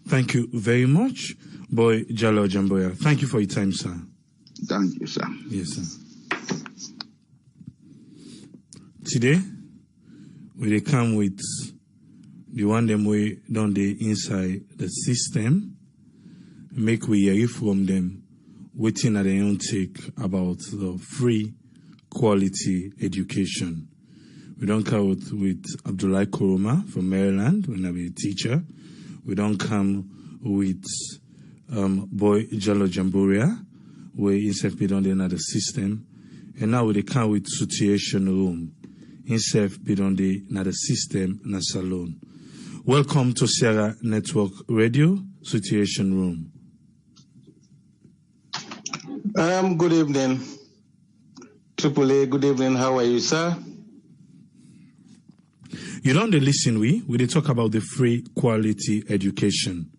Thank you very much, Boy Jallow Jamboya. Thank you for your time, sir. Thank you, sir. Yes, sir. Today, we come with the one them way down the inside the system, make we hear from them, waiting at their own take about the free quality education. We don't come with Abdullah Koroma from Maryland, when I be a teacher. We don't come with Boy Jallow Jamboria, where himself be done another system. And now we come with Situation Room. Himself be done another system na salon. Welcome to Sierra Network Radio, Situation Room. Good evening. Triple A, good evening. How are you, sir? You don't listen, we dey talk about the free quality education.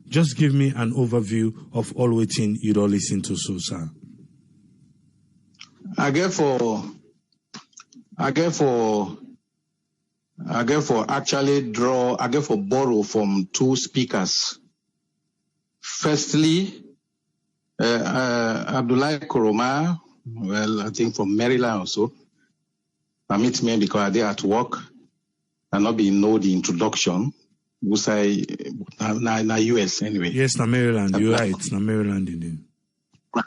Just give me an overview of all waiting you don't listen to, so sir. I get for borrow from two speakers. Firstly, Abdullah Koroma, well, I think from Maryland also, permit me because they at work and not be know the introduction. We say na US anyway. Yes, na Maryland. You're right. Na Maryland indeed.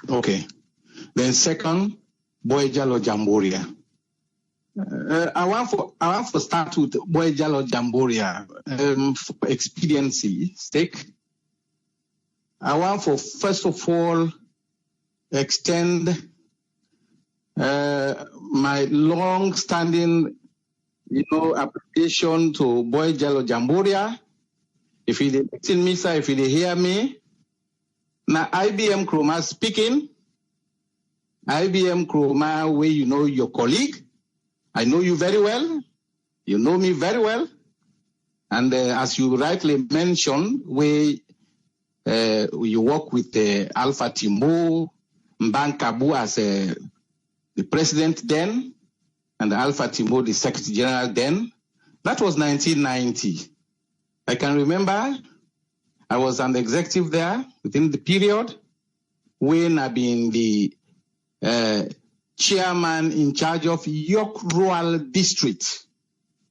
Okay. Then second, Boyjalo Jamboria. I want to start with Boyjalo Jamboria. For expediency sake, I want for first of all extend my long-standing, appreciation to Boyjalo Jamboria. If you listen me, sir, if you hear me, now IBM Kroma speaking. IBM Kroma, where you know your colleague. I know you very well. You know me very well. And as you rightly mentioned, where you work with Alpha Timbo, Mbankabu as the president then, and Alpha Timbo, the secretary general then. That was 1990. I can remember I was an executive there within the period when I've been the chairman in charge of York Rural District.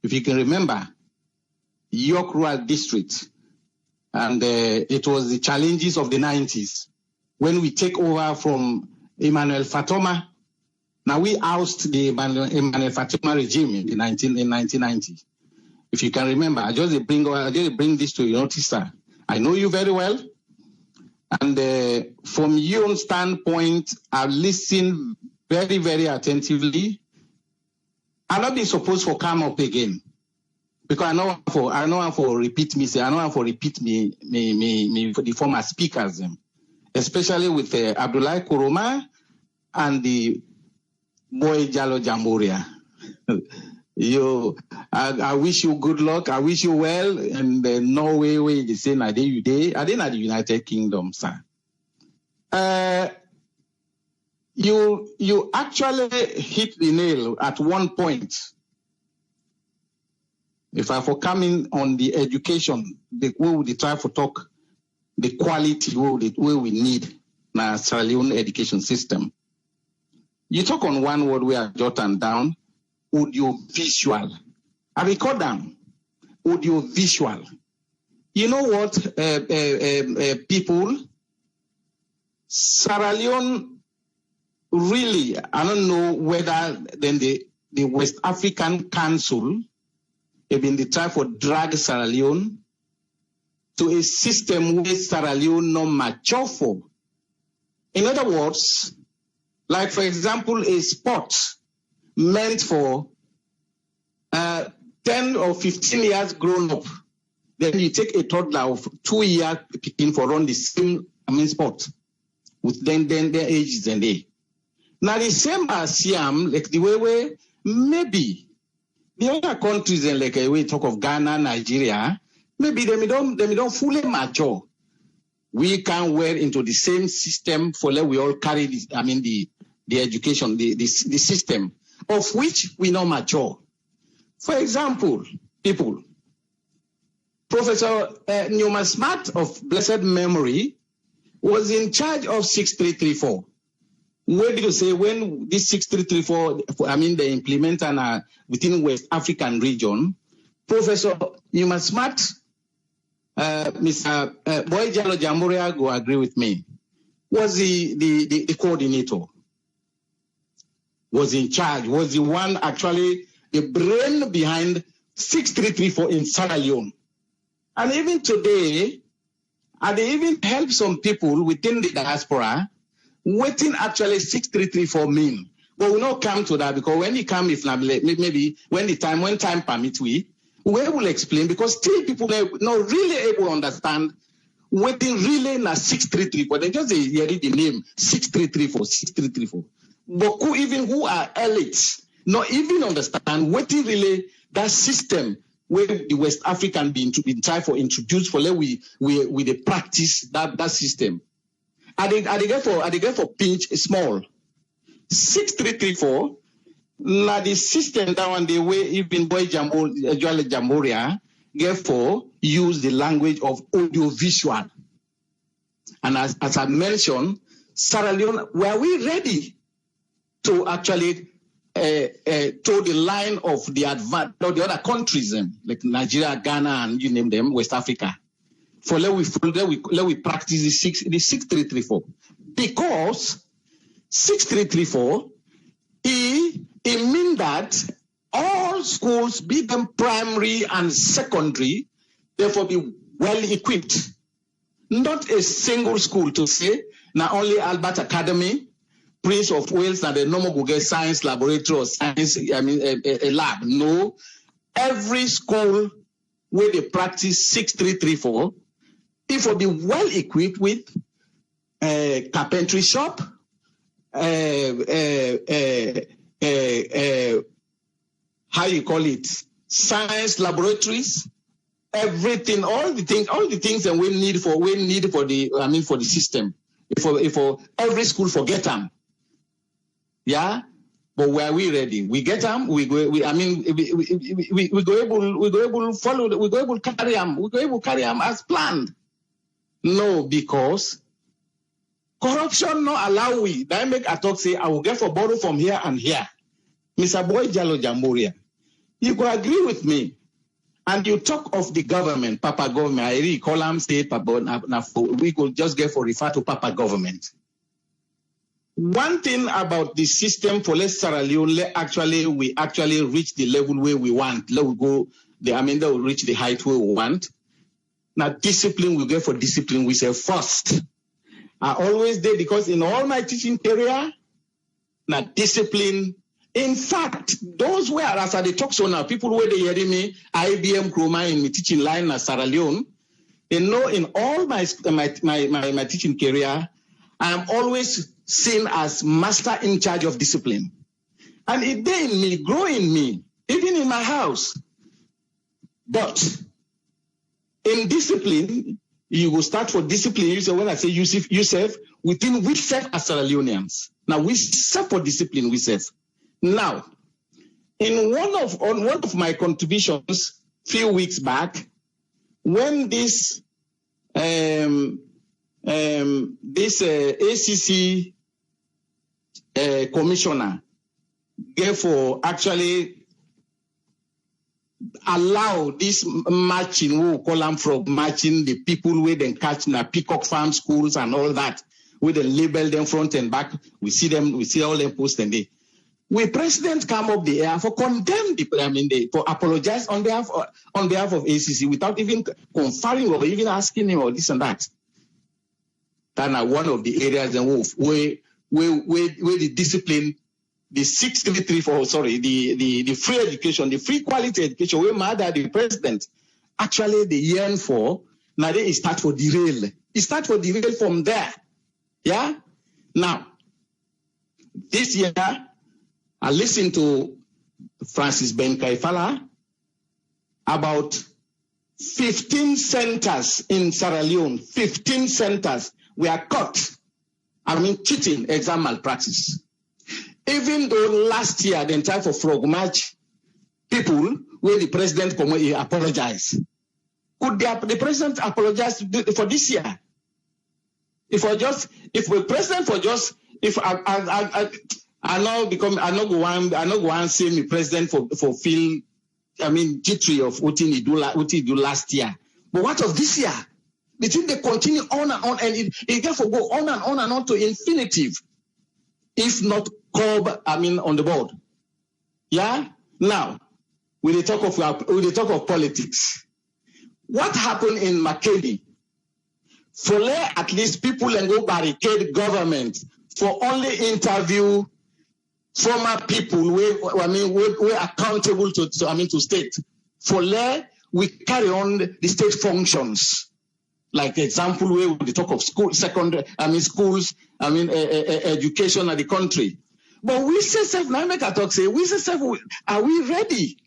If you can remember, York Rural District. And it was the challenges of the 90s when we take over from Emmanuel Fatoma. Now we oust the Emmanuel Fatoma regime in 1990. If you can remember, I just bring this to your notice, sir. I know you very well. And from your standpoint, I've listened very, very attentively. I've not been supposed to come up again. Because I know how for repeat me, for the former speakers, especially with Abdullahi Kuroma and the Boyjalo Jamboria. I wish you good luck. I wish you well. And no way the same idea you did. I didn't at the United Kingdom, sir. You actually hit the nail at one point. If I for coming on the education, the way we try to talk, the quality way we need na Sierra Leone education system. You talk on one word we are jotting down, audiovisual. I record them, audiovisual. You know what, people, Sierra Leone really, I don't know whether then the West African Council have been the try for drag Sierra Leone to a system where Sierra Leone no mature for. In other words, like for example, a sport meant for 10 or 15 years grown up, then you take a toddler of 2 years in for run the same sport with then their ages and they. Now the same as Siam, like the way maybe the other countries, and like we talk of Ghana, Nigeria, maybe they don't fully mature. We can wear into the same system for let we all carry this, the education, the system of which we not mature. For example, people, Professor Newman Smart of blessed memory was in charge of 6334. Where did you say when this 6334, the implementer within West African region, Professor Newman Smart, Mr. Boyjalo Jamboria will agree with me, was the coordinator, was in charge, was the one actually the brain behind 6334 in Sierra Leone. And even today, and they even help some people within the diaspora waiting actually 6334 mean. But we not come to that because when it come, if maybe when time permits we will explain because still people are not really able to understand waiting really na 6334. They just hear the name 6334, 6334. But even who are elites not even understand waiting really that system where the West African been try for introduced for let we practice that system. I get for pinch small. 6334, na the system that one the way even Boyjalo Jamboria get for use the language of audiovisual. And as I mentioned, Sierra Leone, were we ready to actually toe the line of the other countries like Nigeria, Ghana, and you name them, West Africa? For let we practice the 6334 because 6334, it means that all schools, be them primary and secondary, therefore be well equipped. Not a single school to say, not only Albert Academy, Prince of Wales, and the normal Google Science Laboratory or Science, a lab. No, every school where they practice 6334, it will be well equipped with a carpentry shop, how you call it, science laboratories, everything, all the things that we need for the system. For every school, forget them. Yeah, but were we ready? We get them. We go able follow. We go able carry them. We go able carry them as planned. No, because corruption no allow we. That make a talk say I will get for borrow from here and here. Mr. Boy Jalo Jamboria, you go agree with me. And you talk of the government, Papa government. I really call them say Papa. We could just get for refer to Papa government. One thing about the system for Sierra Leone, we actually reach the level where we want. Let we go. They will reach the height where we want. Now discipline, we go for discipline. We say first. I always there because in all my teaching career, now discipline. In fact, those where as I talk so now, people where they hearing me, IBM Chroma in my teaching line at Sierra Leone, they know in all my teaching career, I am always seen as master in charge of discipline. And it they in me, grow in me, even in my house. But in discipline, you will start for discipline. You say, when I say Yusuf, within we serve as Sierra Leoneans. Now we serve for discipline, we serve. Now, in one of my contributions few weeks back, when this ACC commissioner gave for actually allow this matching, we call them from matching the people where they catch in the peacock farm schools and all that, where they label them front and back. We see all them posts and they. We president come up the air for condemn for apologize on behalf of ACC without even conferring or even asking him or this and that. That's one of the areas where the discipline, the 6334, the free education, the free quality education, where mother the president actually they yearn for. Now they start for derail. It start for derail from there. Yeah. Now this year. I listened to Francis Ben Kaifala about 15 centers in Sierra Leone. 15 centers were caught. Cheating, exam malpractice. Even though last year, the entire for Frog March, people, where the president apologized. Could the president apologize for this year? If the president for just, if I know go one say me president for feel jittery of what he do last year. But what of this year? Between they continue on and on, and it therefore go on and on to infinitive, if not curb on the board. Yeah. Now, we talk of politics. What happened in McKinney? For at least people and go barricade government for only interview former people we're accountable to state. For we carry on the state functions. Like example, where we talk of schools, education of the country. But we say self, now make a talk say, we say self, are we ready?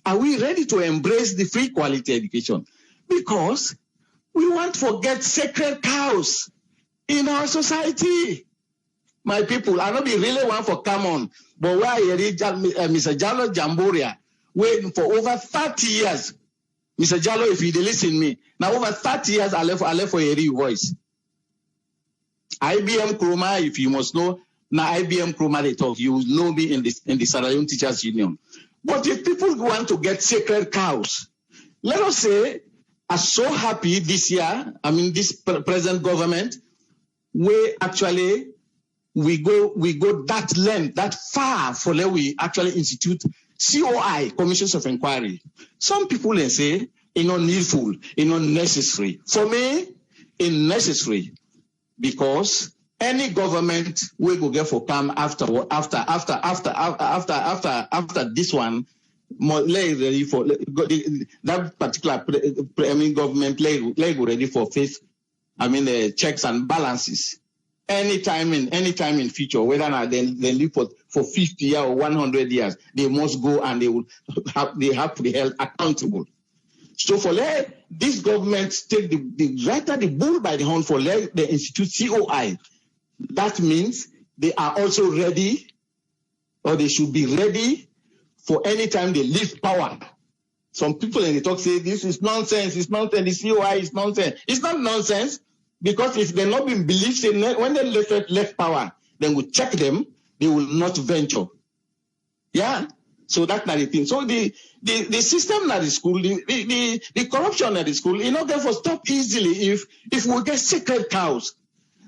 Are we ready to embrace the free quality education? Because we want to forget sacred cows in our society. My people, I don't be really one for come on, but where I read Mr. Jalo Jamboria, waiting for over 30 years. Mr. Jalo, if you listen to me, now over 30 years I left for a real voice. IBM Chroma, if you must know, now IBM Chroma they talk, you will know me in the Sierra Leone Teachers Union. But if people want to get sacred cows, let us say, I'm so happy this year, this present government, we we go that length, that far for let we actually institute COI, Commissions of Inquiry. Some people they say it's not needful, it's not necessary. For me, it's necessary because any government will go get for come after this one, more ready for that particular government ready for face. Checks and balances. Anytime in future, whether or not they live for 50 years or 100 years, they must go and they have to be held accountable. So for this government take the bull by the horn for the institute COI. That means they are also ready, or they should be ready for any time they leave power. Some people in the talk say this is nonsense. It's nonsense. The COI is nonsense. It's not nonsense. Because if they're not being believed, when they left power, then we check them, they will not venture. Yeah? So that's not the thing. So the system at the school, the corruption at the school, therefore stop easily if we get sacred cows.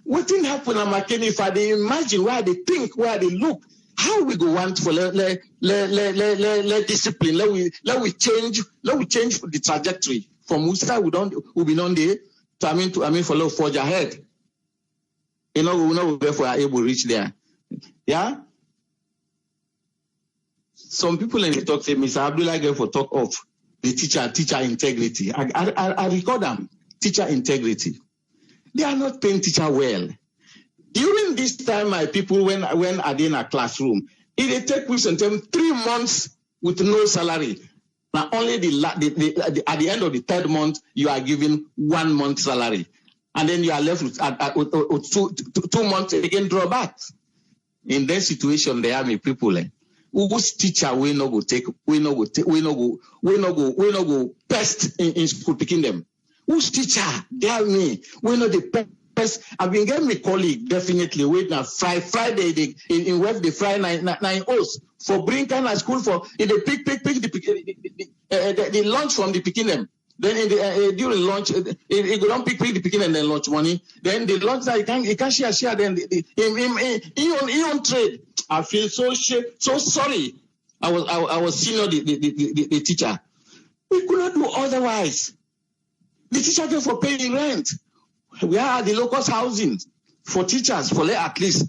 What thing happen at McKinney if they imagine where they think, where they look, how we go want for let discipline, let we change the trajectory from which side we be on there. For forge ahead. We know therefore are able to reach there. Yeah? Some people in the talk say, Mr. Abdullah gave for talk of the teacher integrity. I record them, teacher integrity. They are not paying teacher well. During this time, my people, when are they in a classroom, it take weeks and 3 months with no salary. Now, only at the end of the 3rd month, you are given 1 month salary. And then you are left with 2 months again drawback. In that situation, there are people whose teacher we no go pest in school picking them. Whose teacher, tell me, we know the pest. I've been getting my colleague definitely waiting on Friday in West the Friday 9 hours. For bring kind of school for in the pick the lunch from the picking them. Then during lunch, he go down pick the picking and then lunch money. Then the lunch that he can share. Then he on trade. I feel so sorry. I was senior the teacher. We could not do otherwise. The teacher get for paying rent. We are the locust housing for teachers for at least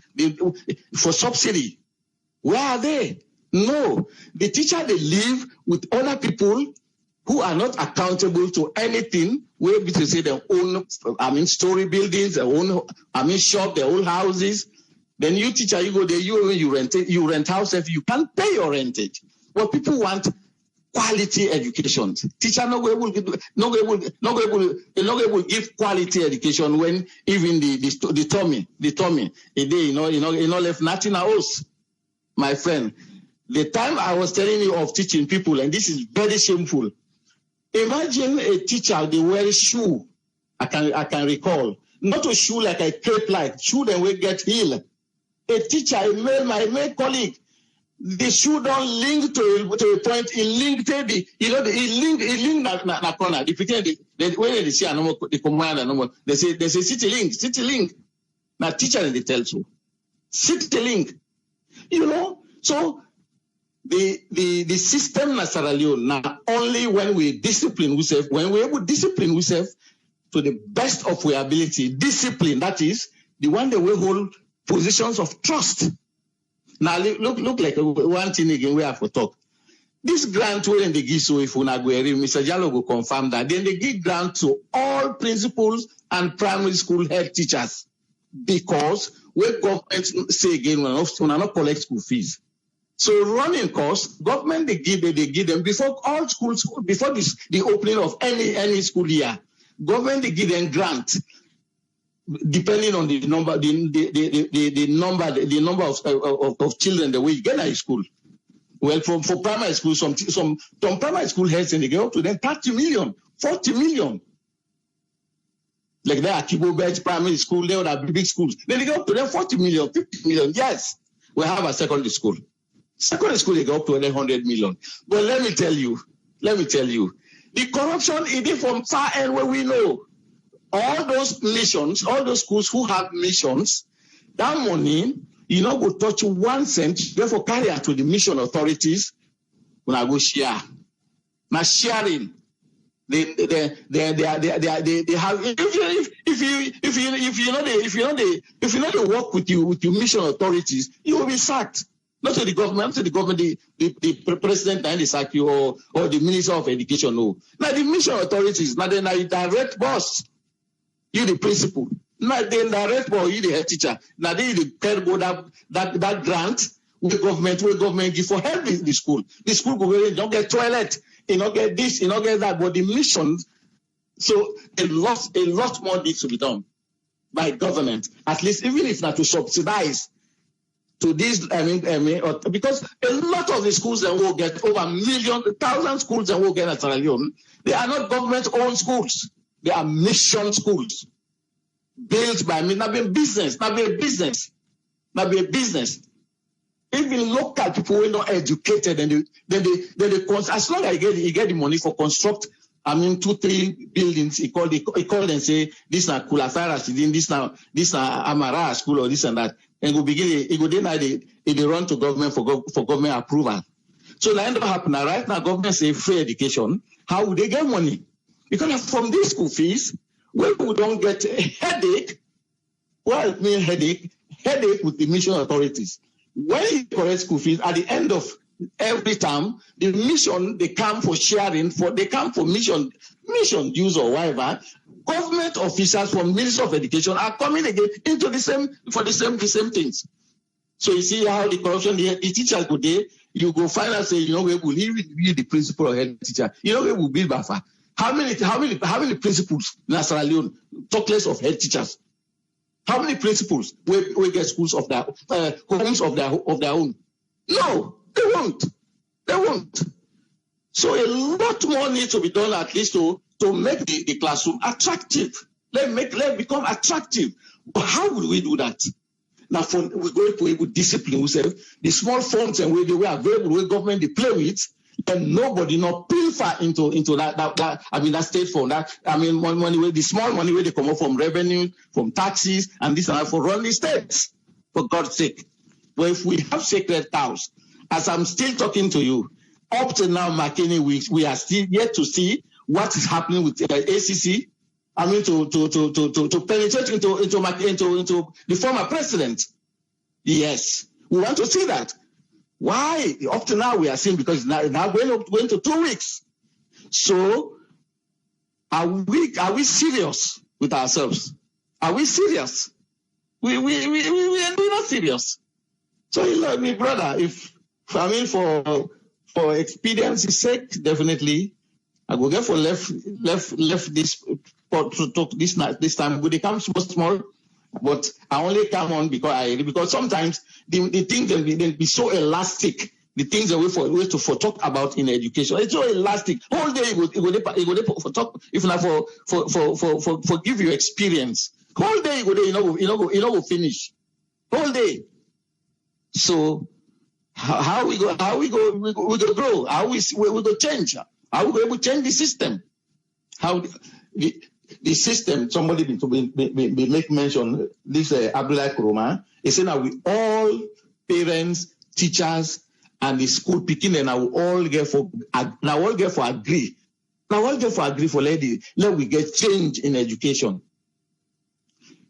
for subsidy. Where are they? No. The teacher, they live with other people who are not accountable to anything, where we say their own, story buildings, their own, shop, their own houses. Then you teacher, you go there, you rent house, if you can't pay your rentage. Well, people want quality education. Teacher not able to give quality education when even the tummy, you know left nothing else. My friend, the time I was telling you of teaching people, and this is very shameful. Imagine a teacher, they wear a shoe. I can recall. Not a shoe like a cape like shoe that will get healed. A teacher, my male colleague, the shoe don't link to a point. It linked na corner. The when they see the command they say city link. Now teacher they tell you city link. So the system na Sierra Leone now only when we discipline ourselves, when we able to discipline ourselves to the best of our ability, discipline, that is the one that will hold positions of trust. Now look like one thing again we have to talk. This grant where they give, so if Unagueri, Mr. Jallo will confirm that, then they give grant to all principals and primary school head teachers, because when government say again, we not collect school fees. So running costs, government they give them before all schools, before the opening of any school year. Government they give them grant, depending on the number, the number of children that we get at school. Well, for primary school, some primary school heads and they go up to them 30 million, 40 million. Like that, Akibo Badge Primary School, they would have big schools. Then they go up to them 40 million, 50 million. Yes, we have a secondary school. Secondary school, they go up to 100 million. But let me tell you, the corruption is from far end where we know. All those missions, all those schools who have missions, that money you know, go touch 1 cent, therefore carry out to the mission authorities when I go share. Now sharing, they have if you know they work with your mission authorities, you will be sacked. Not to the government, the president and the sack you or the minister of education. No, now the mission authorities, now they direct boss, you the principal. Now they direct boss, you the head teacher. Now they can go that grant with government give for help the school. The school don't get toilet, you don't get this, you don't get that. But the mission, so a lot more needs to be done by government, at least even if not to subsidize to this, because a lot of the schools that will get over 1,000 schools that will get at Sierra Leone, they are not government-owned schools. They are mission schools built by me. Not be a business. Even local people who are not educated, and they as long as you get the money for construct, 2-3 buildings, he call and say this na Kulafara Sidin, this na Amara school or this and that, and go begin they run to government for government approval. So that end up happening right now. Government say free education. How would they get money? Because from these school fees, when we don't get a headache, well, mean headache with the mission authorities. When you collect school fees at the end of every term, the mission they come for sharing, they come for mission dues or whatever. Government officials from Ministry of Education are coming again into the same things. So you see how the corruption, the teachers go there, you go find out say, you know, we will be the principal or head teacher. You know, we will be Bafa. How many principals in Sierra Leone talk less of head teachers? How many principals will get schools of their homes of their own? No, they won't. So a lot more needs to be done, at least to make the classroom attractive. Let become attractive. But how would we do that? Now, we're going to able discipline ourselves. The small funds and where they were available, where government they play with, and nobody not pilfer into that state fund. Money the small money where they come up from revenue, from taxes, and this and that for running states, for God's sake. But if we have sacred cows, as I'm still talking to you, up to now, McKinney, we are still yet to see what is happening with ACC. To penetrate into the former president. Yes, we want to see that. Why? Up to now we are seeing, because now going to 2 weeks. So are we serious with ourselves? Are we serious? We are not serious. So my brother, for expediency's sake, definitely I will get for left this to talk this time. But they come small, but I only come on because sometimes the things can be so elastic. The things that we for talk about in education, it's so elastic. Whole day it go for talk. If not for give you experience, whole day you know finish whole day. So how we go grow? How we go change? How we able to change the system? How the system? Somebody be make mention this Abdullah Kuroma. He said now we all parents, teachers, and the school picking, and I will all get for agree. Now all get for agree for let we get change in education.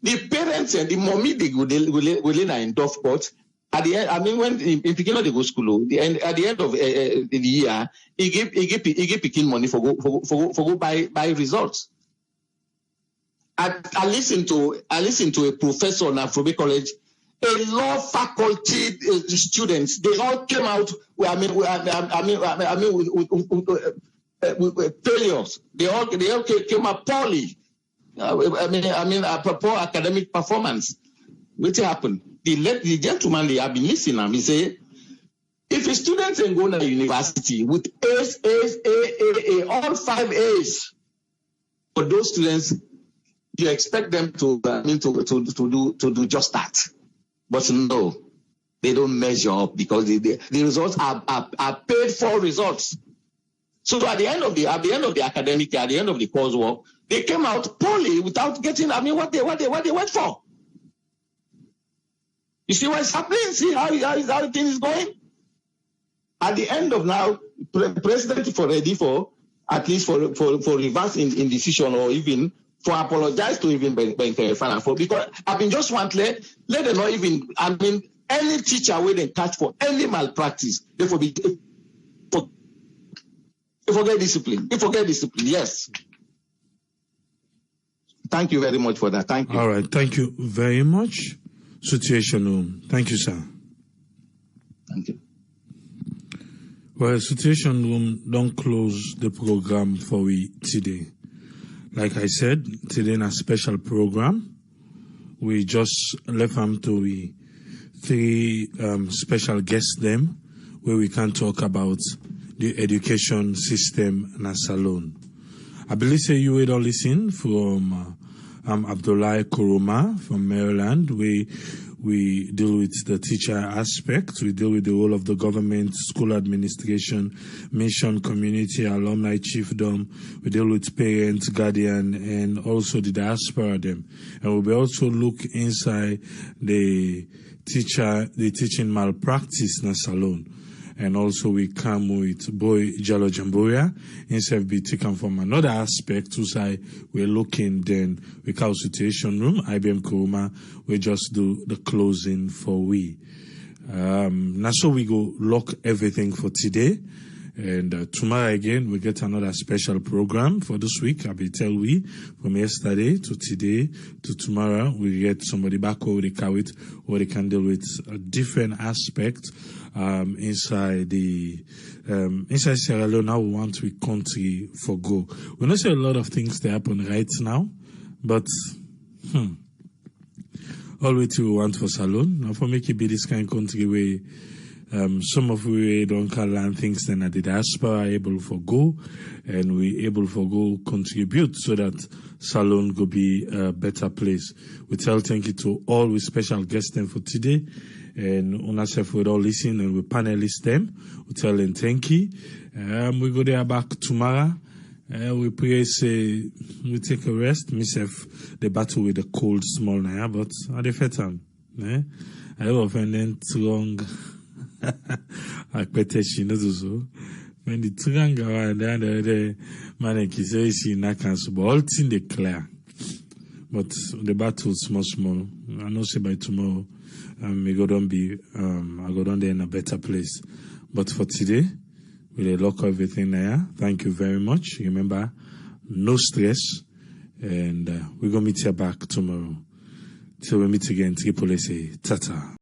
The parents and the mommy they go in Duff Court. At the end, when in beginning they go school, at the end of the year, he give picking money for go buy results. I listen to a professor now from a college, a law faculty students. They all came out. With failures. They all came out poorly. A poor academic performance. What happened? The gentleman they have been listening, he say, if a student can go to university with A's, A, all 5 A's, for those students, you expect them to do just that. But no, they don't measure up because the results are paid for results. So at the end of the academic year, at the end of the coursework, they came out poorly without getting what they went for. You see what's happening? See how things is going? At the end of now, President for ready for at least for reverse in decision, or even for apologize to even Ben for, because I mean just want let them not even, I mean any teacher where they catch for any malpractice, they forget discipline. They forget discipline. Yes. Thank you very much for that. Thank you. All right. Thank you very much. Situation room. Thank you, sir. Thank you. Well, Situation room don't close the program for we today. Like I said, today in a special program. We just left them to we three special guests them where we can talk about the education system in a salon. I believe say you will all listen from Abdullah Kuruma from Maryland. We deal with the teacher aspect. We deal with the role of the government, school administration, mission, community, alumni, chiefdom. We deal with parents, guardian, and also the diaspora them. And we will also look inside the teaching malpractice in a salon. And also we come with Boy Jalo Jamboria, instead of be taken from another aspect to say we're looking then we call Situation room, IBM Kuruma, we just do the closing for we. Now so we go lock everything for today. And tomorrow again, we get another special program for this week. I will tell we from yesterday to today to tomorrow, we get somebody back over the carrot or they can deal with a different aspect inside Sierra Leone. Now we want we country for go. We know say a lot of things that happen right now, but all we want for Salon. Now for make it be this kind of country where some of we don't learn things then at the diaspora are able for go, and we able for go contribute so that Salon could be a better place. We tell thank you to all we special guests them for today, and on ourselves we all listen and we panelists them. We tell them thank you. We go there back tomorrow. We pray say we take a rest. Myself the battle with the cold small now, but at the first time, I have offended wrong. Akpeteshino so when the tranga the man say she na cancel, but all thing they clear. But the battle small. I know say by tomorrow we go down be I go down there in a better place. But for today, we'll lock everything there. Thank you very much. Remember, no stress, and we're gonna meet you back tomorrow. Till we meet again, Triple SA. Ta-ta.